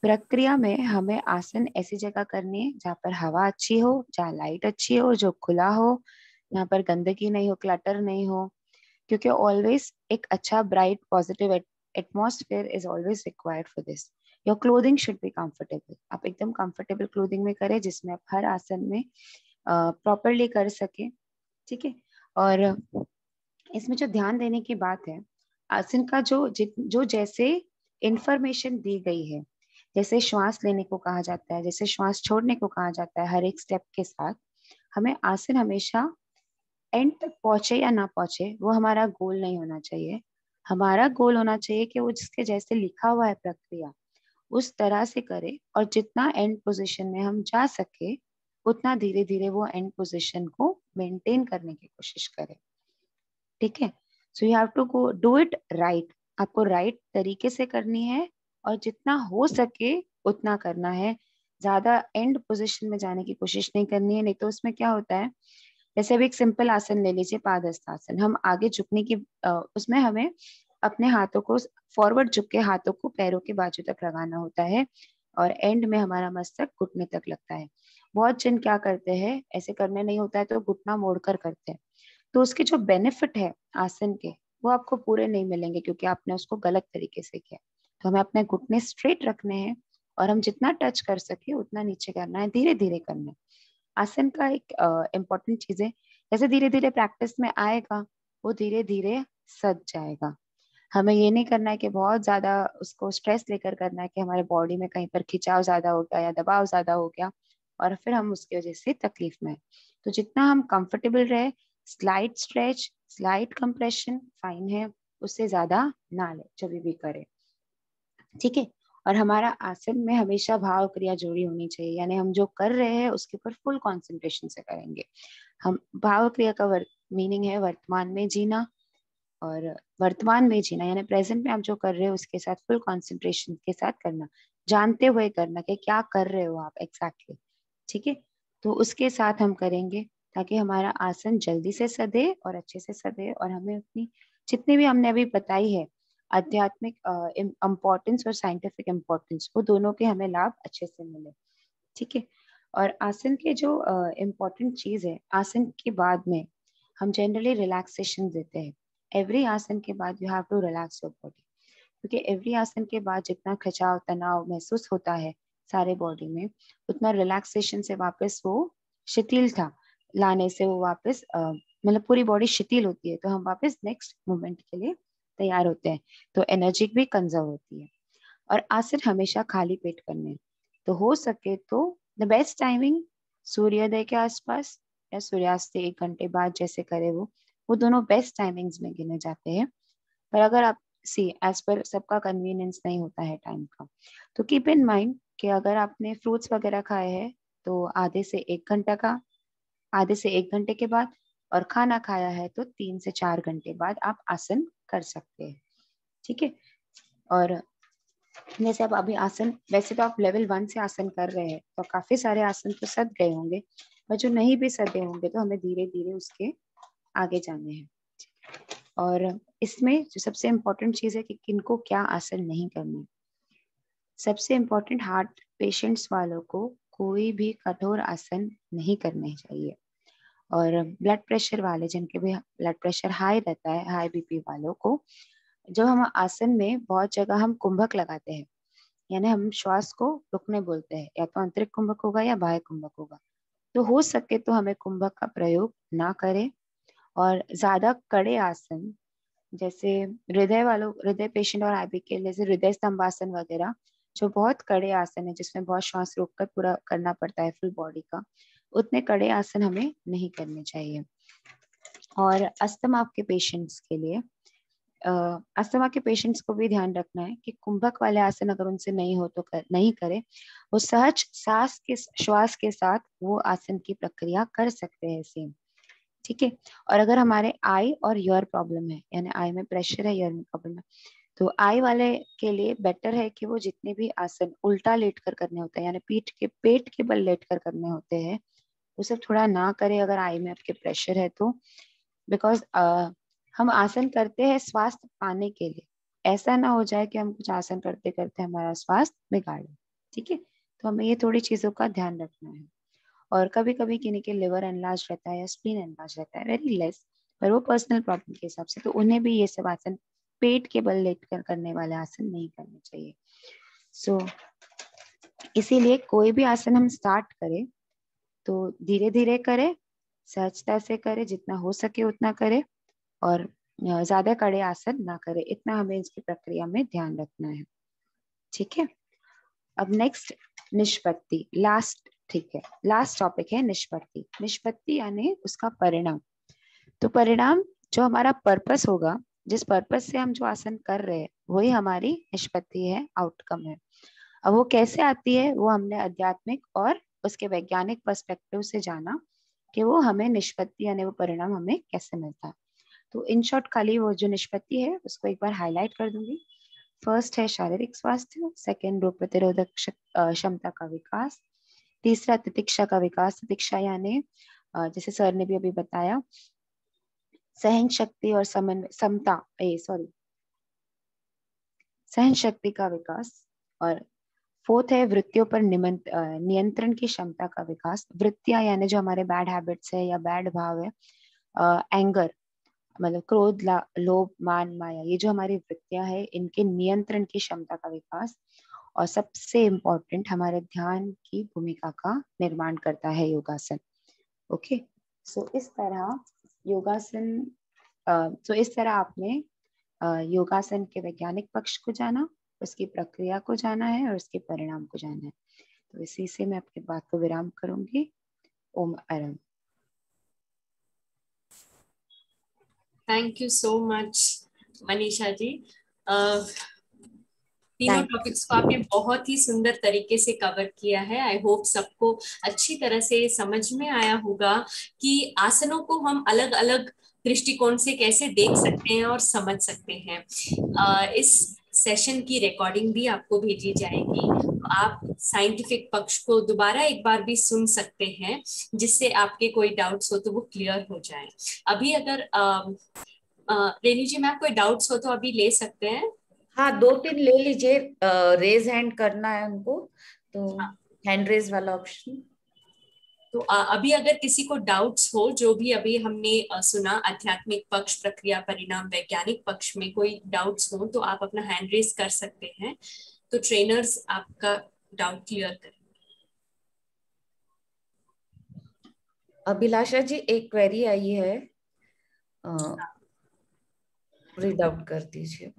प्रक्रिया में हमें आसन ऐसी जगह करनी है जहाँ पर हवा अच्छी हो, जहाँ लाइट अच्छी हो, जो खुला हो, यहाँ पर गंदगी नहीं हो, क्लटर नहीं हो, क्योंकि ऑलवेज एक अच्छा bright positive atmosphere is always required for this. Your clothing should be comfortable, आप एकदम कंफर्टेबल क्लोथिंग में करें जिसमें आप हर आसन में प्रॉपरली कर सके। ठीक है, और इसमें जो ध्यान देने की बात है, आसन का जो जैसे इंफॉर्मेशन दी गई है, जैसे श्वास लेने को कहा जाता है, जैसे श्वास छोड़ने को कहा जाता है, हर एक स्टेप के साथ हमें आसन हमेशा एंड तक पहुंचे या ना पहुंचे, वो हमारा गोल नहीं होना चाहिए। हमारा गोल होना चाहिए कि वो जिसके जैसे लिखा हुआ है प्रक्रिया, उस तरह से करे, और जितना एंड पोजीशन में हम जा सके उतना धीरे धीरे वो एंड पोजीशन को मेंटेन करने की कोशिश करें। ठीक है, so you have to go do it right, आपको राइट तरीके से करनी है, और जितना हो सके उतना करना है। ज्यादा एंड पोजीशन में जाने की कोशिश नहीं करनी है, नहीं तो उसमें क्या होता है, जैसे अभी एक सिंपल आसन ले लीजिए, पादस्थ आसन, हम आगे झुकने की उसमें हमें अपने हाथों को फॉरवर्ड झुक के हाथों को पैरों के बाजू तक लगाना होता है, और एंड में हमारा मस्तक घुटने तक लगता है। बहुत जन क्या करते हैं, ऐसे करने नहीं होता है तो घुटना मोड़कर करते हैं, तो उसके जो बेनिफिट है आसन के वो आपको पूरे नहीं मिलेंगे, क्योंकि आपने उसको गलत तरीके से किया। तो हमें अपने घुटने स्ट्रेट रखने हैं और हम जितना टच कर सके उतना नीचे करना है, धीरे धीरे करना है। आसन का एक इम्पोर्टेंट चीज है, जैसे धीरे धीरे प्रैक्टिस में आएगा वो धीरे धीरे सज जाएगा। हमें ये नहीं करना है कि बहुत ज्यादा उसको स्ट्रेस लेकर करना है कि हमारे बॉडी में कहीं पर खिंचाव ज्यादा हो गया या दबाव ज्यादा हो गया और फिर हम उसकी वजह से तकलीफ में। तो जितना हम कंफर्टेबल रहे, slight stretch, slight compression fine है, उससे ज्यादा ना ले जब भी करे, ठीक है। और हमारा आसन में हमेशा भाव क्रिया जोड़ी होनी चाहिए, यानी हम जो कर रहे हैं उसके ऊपर फुल कंसंट्रेशन से करेंगे। हम भाव क्रिया का मीनिंग है वर्तमान में जीना, और वर्तमान में जीना यानी प्रेजेंट में आप जो कर रहे हो उसके साथ फुल कंसंट्रेशन के साथ करना, जानते हुए करना कि क्या कर रहे हो आप एग्जैक्टली, ठीक है। तो उसके साथ हम करेंगे ताकि हमारा आसन जल्दी से सदे और अच्छे से सदे, और हमें अपनी जितनी भी हमने अभी बताई है आध्यात्मिक इम्पोर्टेंस और साइंटिफिक इम्पोर्टेंस, वो दोनों के हमें लाभ अच्छे से मिले, ठीक है। और आसन के जो इम्पोर्टेंट चीज है, आसन के बाद में हम जनरली रिलैक्सेशन देते हैं। एवरी आसन के बाद you have to relax your body, क्योंकि एवरी आसन के बाद जितना खिंचाव तनाव महसूस होता है सारे बॉडी में, उतना रिलैक्सेशन से वापस वो शिथिलता लाने से वो वापस मतलब पूरी बॉडी शिथिल होती है, तो हम वापस नेक्स्ट मूवमेंट के लिए तैयार होते हैं, तो एनर्जी भी कंजर्व होती है। और आसन हमेशा खाली पेट करने, तो हो सके तो द बेस्ट टाइमिंग सूर्योदय के आसपास या सूर्यास्त से 1 घंटे बाद जैसे करे वो दोनों बेस्ट टाइमिंग्स में गिने जाते हैं। पर अगर आप सी एज पर सबका कन्वीनियंस नहीं होता है टाइम का, तो कीप इन माइंड कि अगर आपने फ्रूट्स वगैरह खाए हैं तो आधे से 1 घंटे के बाद, और खाना खाया है तो 3 से 4 घंटे बाद आप आसन कर सकते हैं, ठीक है। और जैसे अब अभी आसन, वैसे तो आप लेवल 1 से आसन कर रहे हैं तो काफी सारे आसन तो सद गए होंगे, पर जो नहीं भी सदे होंगे तो हमें धीरे धीरे उसके आगे जाने हैं। और इसमें जो सबसे इम्पोर्टेंट चीज है कि किनको क्या आसन नहीं करना। सबसे इम्पोर्टेंट हार्ट पेशेंट्स वालों को कोई भी कठोर आसन नहीं करने चाहिए, और ब्लड प्रेशर वाले जिनके भी ब्लड प्रेशर हाई रहता है, हाई बीपी वालों को, जब हम आसन में बहुत जगह हम कुंभक लगाते हैं, यानी हम श्वास को रुकने बोलते हैं, या तो आंतरिक कुंभक होगा या बाह्य कुंभक होगा, तो हो सके तो हमें कुंभक का प्रयोग ना करें। और ज्यादा कड़े आसन जैसे हृदय पेशेंट और आईबी के लिए हृदय स्तंभासन वगैरह, जो बहुत कड़े आसन है जिसमें बहुत श्वास रोककर पूरा करना पड़ता है फुल बॉडी का, उतने कड़े आसन हमें नहीं करने चाहिए। और अस्थमा के पेशेंट्स के लिए अस्थमा के पेशेंट्स को भी ध्यान रखना है कि कुंभक वाले आसन अगर उनसे नहीं हो तो नहीं करे, वो सहज श्वास के साथ वो आसन की प्रक्रिया कर सकते हैं सेम, ठीक है। और अगर हमारे आई और ईयर प्रॉब्लम है, यानी आई में प्रेशर है, ईयर में प्रॉब्लम है, तो आई वाले के लिए बेटर है कि वो जितने भी आसन उल्टा लेट कर करने होते हैं, यानी पेट के बल लेट कर करने होते हैं, वो सब थोड़ा ना करे अगर आई में आपके प्रेशर है तो। बिकॉज हम आसन करते हैं स्वास्थ्य पाने के लिए, ऐसा ना हो जाए कि हम कुछ आसन करते करते हमारा स्वास्थ्य बिगाड़े, ठीक है। तो हमें ये थोड़ी चीजों का ध्यान रखना है। और कभी कभी किन्हीं के लिवर एनलार्ज रहता है या स्प्लीन एनलार्ज रहता है, वेरी लेस, पर वो पर्सनल प्रॉब्लम के हिसाब से, तो उन्हें भी ये सब आसन पेट के बल लेट कर करने वाले आसन नहीं करने चाहिए। सो इसीलिए कोई भी आसन हम स्टार्ट करें तो धीरे धीरे करें, सहजता से करें, जितना हो सके उतना करें, और ज्यादा कड़े आसन ना करें, इतना हमें इसकी प्रक्रिया में ध्यान रखना है, ठीक है। अब नेक्स्ट निष्पत्ति, लास्ट, ठीक है, लास्ट टॉपिक है निष्पत्ति। निष्पत्ति यानी उसका परिणाम। तो परिणाम जो हमारा पर्पस होगा, जिस पर्पस से हम जो आसन कर रहे हैं वही हमारी निष्पत्ति है, आउटकम है। अब वो कैसे आती है, वो हमने आध्यात्मिक और उसके वैज्ञानिक पर्सपेक्टिव से जाना कि वो हमें निष्पत्ति यानी वो परिणाम हमें कैसे मिलता है। तो इन शॉर्ट खाली वो जो निष्पत्ति है उसको एक बार हाईलाइट कर दूंगी। फर्स्ट है शारीरिक स्वास्थ्य, सेकंड रोग प्रतिरोधक क्षमता का विकास, तीसरा तितिक्षा का विकास। तितिक्षा यानी जैसे सर ने भी अभी बताया, सहन शक्ति और सहन शक्ति का विकास। और फोर्थ है वृत्तियों पर नियंत्रण की क्षमता का विकास। वृत्तियां यानी जो हमारे बैड हैबिट्स है या बैड भाव है, एंगर मतलब क्रोध, लोभ, मान, माया, ये जो हमारी वृत्तियां है इनके नियंत्रण की क्षमता का विकास। और सबसे इम्पोर्टेंट हमारे ध्यान की भूमिका का निर्माण करता है योगासन। ओके, सो इस तरह योगासन इस तरह आपने योगासन के वैज्ञानिक पक्ष को जाना, उसकी प्रक्रिया को जाना है और उसके परिणाम को जाना है। तो इसी से मैं अपनी बात को विराम करूंगी। ओम अरम। Thank you so much Manisha ji. तीनों टॉपिक्स को आपने बहुत ही सुंदर तरीके से कवर किया है। आई होप सबको अच्छी तरह से समझ में आया होगा कि आसनों को हम अलग अलग दृष्टिकोण से कैसे देख सकते हैं और समझ सकते हैं। इस सेशन की रिकॉर्डिंग भी आपको भेजी जाएगी, आप साइंटिफिक पक्ष को दोबारा एक बार भी सुन सकते हैं, जिससे आपके कोई डाउट्स हो तो वो क्लियर हो जाए। अभी अगर रेणु जी मैम कोई डाउट्स हो तो अभी ले सकते हैं। हाँ, 2-3 ले लीजिए। रेज हैंड करना है उनको, तो हैंड रेज वाला ऑप्शन। तो अभी अगर किसी को डाउट्स हो, जो भी अभी हमने सुना आध्यात्मिक पक्ष, प्रक्रिया, परिणाम, वैज्ञानिक पक्ष में कोई डाउट्स हो तो आप अपना हैंड रेज कर सकते हैं, तो ट्रेनर्स आपका डाउट क्लियर करें। अभिलाषा जी, एक क्वेरी आई है, रीड आउट कर दीजिए।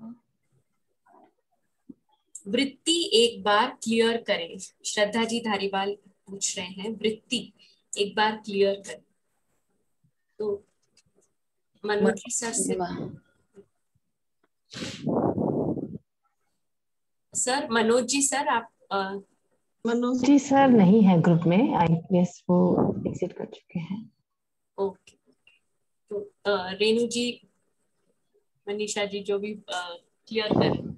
वृत्ति एक बार क्लियर करें, श्रद्धा जी धारीवाल पूछ रहे हैं, वृत्ति एक बार क्लियर करें। तो मनोज जी सर से, सर मनोज जी सर आप मनोज जी सर नहीं है ग्रुप में, आई गेस वो एग्जिट कर चुके हैं। ओके, तो रेणु जी, मनीषा जी जो भी क्लियर करें।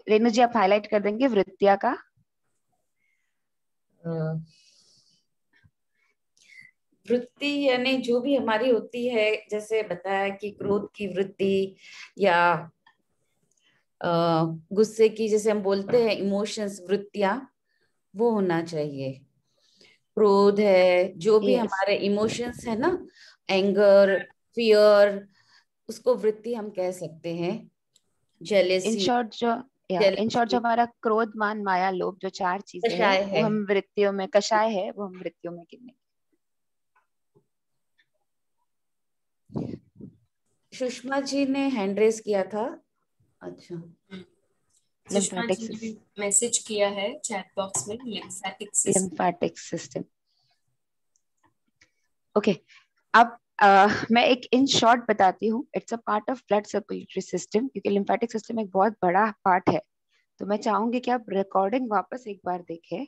रेणु जी आप हाईलाइट कर देंगे वृत्तिया का। वृत्ति यानी जो भी हमारी होती है, जैसे बताया कि क्रोध की वृत्ति या गुस्से की, जैसे हम बोलते हैं इमोशंस, वृत्तियां, वो होना चाहिए। क्रोध है, जो भी हमारे इमोशंस है ना, एंगर, फियर, उसको वृत्ति हम कह सकते हैं। जेलेसी, इन शॉर्ट जो हमारा क्रोध, मान, माया, लोभ, जो 4 चीजें हैं वो हम वृत्तियों में, कषाय है वो हम वृत्तियों में गिनेंगे। सुषमा जी ने हैंड रेज किया था। अच्छा, सुषमा जी ने भी मैसेज किया है चैट बॉक्स में, लिम्फेटिक सिस्टम। ओके, अब मैं एक इन शॉर्ट बताती हूँ। It's a part of blood circulatory system, क्योंकि लिम्फेटिक सिस्टम एक बहुत बड़ा पार्ट है। तो मैं चाहूंगी कि आप रिकॉर्डिंग वापस एक बार देखें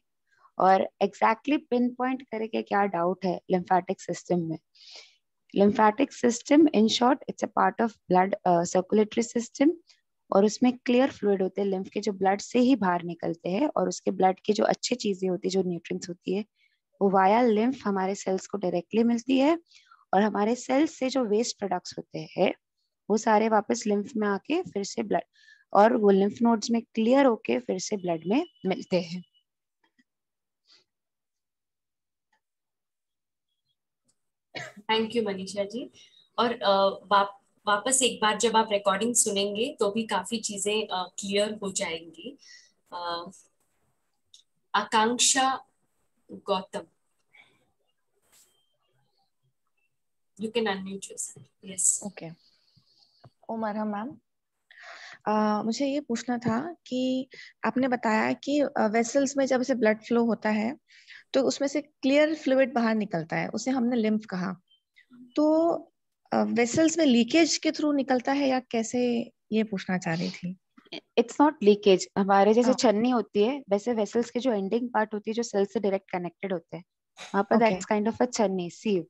और एग्जैक्टली पिन पॉइंट करें कि क्या डाउट है लिम्फेटिक सिस्टम में। Lymphatic system in short it's a part of blood circulatory system, और उसमें क्लियर फ्लूइड होते हैं, लिम्फ के जो ब्लड से ही बाहर निकलते हैं, और उसके ब्लड की जो अच्छी चीजें होती है, जो न्यूट्रिएंट्स होती है, वो वाया लिम्फ हमारे सेल्स को डायरेक्टली मिलती है, और हमारे सेल्स से जो वेस्ट प्रोडक्ट्स होते हैं वो सारे वापस लिम्फ में आके फिर से ब्लड, और वो लिम्फ नोड्स में क्लियर होके फिर से ब्लड में मिलते हैं। थैंक यू मनीषा जी। और वापस एक बार जब आप रिकॉर्डिंग सुनेंगे तो भी काफी चीजें क्लियर हो जाएंगी। Akanksha Gautam, you can unmute yourself. Yes. Okay. ओमरा मैम, मुझे ये पूछना था कि आपने बताया कि वेसल्स में जब से ब्लड फ्लो होता है तो उसमें से क्लियर फ्लूइड बाहर निकलता है, उसे हमने लिम्फ कहा। तो वेसल्स में लीकेज के थ्रू निकलता है या कैसे, ये पूछना चाह रही थी। It's not leakage. हमारे जैसे छन्नी होती है, वैसे वेसल्स के जो एंडिंग पार्ट होती है, जो सेल से डायरेक्ट कनेक्टेड होते हैं, वहां पर दैट्स काइंड ऑफ अ छन्नी, सीव।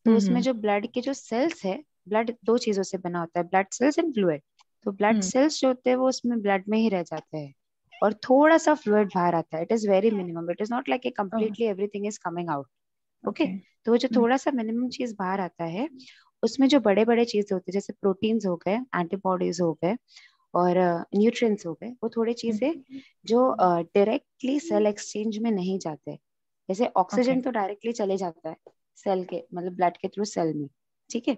तो उसमें जो ब्लड के जो सेल्स है, ब्लड 2 चीजों से बना होता है, ब्लड सेल्स एंड फ्लूइड। तो ब्लड सेल्स जो होते हैं वो उसमें ब्लड में ही रह जाते हैं, और थोड़ा सा फ्लूइड बाहर आता है। It is very minimum, it is not like completely everything is coming out. Okay, तो वो जो थोड़ा सा मिनिमम चीज बाहर आता है, उसमें जो बड़े बड़े चीज होते हैं, जैसे प्रोटीन्स हो गए, एंटीबॉडीज हो गए, और न्यूट्रिएंट्स हो गए, वो थोड़ी चीजें जो डायरेक्टली सेल एक्सचेंज में नहीं जाते। जैसे ऑक्सीजन तो डायरेक्टली चले जाता है सेल के, मतलब ब्लड के थ्रू सेल में, ठीक है,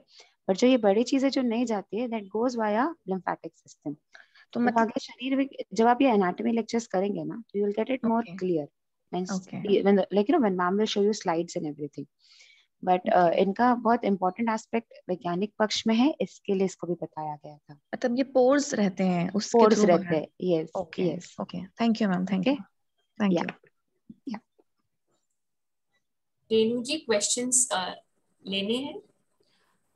पर जो ये बड़ी चीजें जो नहीं जाती है, that goes via lymphatic system. तो मतलब आगे शरीर में जब आप ये एनाटॉमी लेक्चर्स करेंगे ना, तो you will get it more clear, when like you know when ma'am will show you slides and everything, but इनका बहुत इंपॉर्टेंट एस्पेक्ट वैज्ञानिक पक्ष में है, इसके लिए इसको भी बताया गया था। मतलब ये पोर्स रहते हैं उसके पोर्स थ्रू रहते हैं, yes yes. Okay, thank you ma'am, thank you, thank you. Renu ji questions लेने हैं?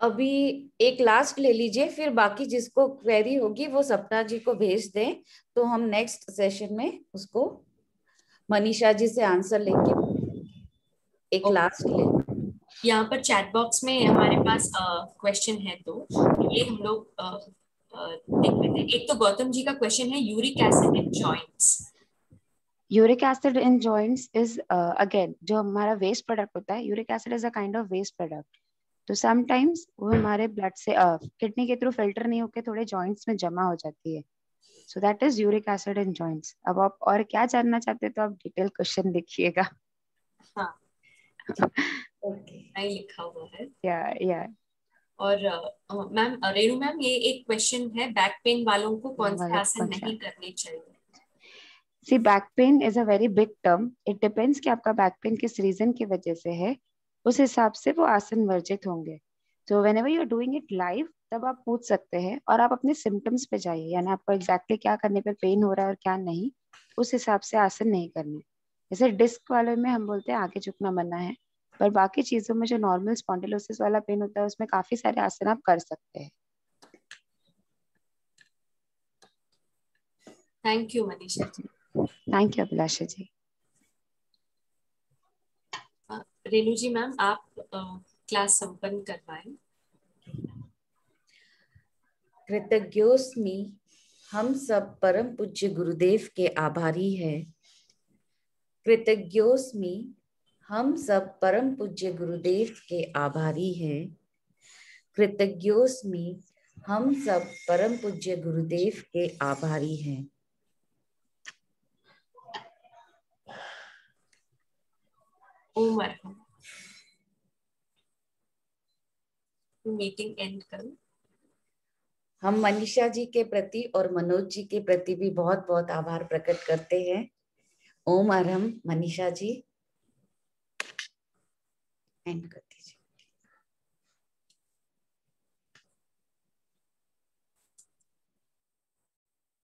अभी एक लास्ट ले लीजिए, फिर बाकी जिसको क्वेरी होगी वो सपना जी को भेज दें, तो हम नेक्स्ट सेशन में उसको मनीषा जी से आंसर लेंगे। एक लास्ट ले। यहाँ पर चैट बॉक्स में हमारे पास क्वेश्चन है, तो ये हम लोग देख लेते हैं। एक तो गौतम जी का क्वेश्चन है, uric acid in joints. Uric acid in joints is again जो हमारा वेस्ट प्रोडक्ट होता है, uric acid is a kind of waste product. तो समटाइम्स वो हमारे ब्लड से किडनी के थ्रू फिल्टर नहीं होके थोड़े जॉइंट्स में जमा हो जाती है, so that is uric acid in joints. अब आप और क्या जानना चाहते हैं तो आप डिटेल क्वेश्चन लिखिएगा। हाँ नहीं लिखा हुआ है। या और मैम रेणु मैम, ये एक क्वेश्चन है, बैक पेन वालों को कौन से आसन नहीं करने चाहिए? See back pain is a very big term, it depends कि आपका बैक पेन किस रीजन की वजह से है, उस हिसाब से वो आसन वर्जित होंगे। तो whenever you are doing it live, तब आप पूछ सकते हैं और आप अपने सिम्टम्स पे जाइए, यानी आपको एग्जैक्टली क्या करने पे पेन हो रहा है और क्या नहीं, उस हिसाब से आसन नहीं करने। जैसे डिस्क वाले में हम बोलते हैं आगे झुकना मना है, पर बाकी चीजों में जो नॉर्मल स्पॉन्डिलोसिस वाला पेन होता है उसमें काफी सारे आसन आप कर सकते हैं। Thank you Manisha ji. Thank you Abhilasha ji. Renu ji ma'am, आप क्लास संपन्न करवाएं। कृतज्ञोस्मि, हम सब परम पूज्य गुरुदेव के आभारी है। कृतज्ञोस्मि, हम सब परम पूज्य गुरुदेव के आभारी है। कृतज्ञोस्मि, हम सब परम पूज्य गुरुदेव के आभारी हैं। ओम अर्हम। मीटिंग एंड करो। हम मनीषा जी के प्रति और मनोज जी के प्रति भी बहुत बहुत आभार प्रकट करते हैं। ओम अर्हम। मनीषा जी एंड करो।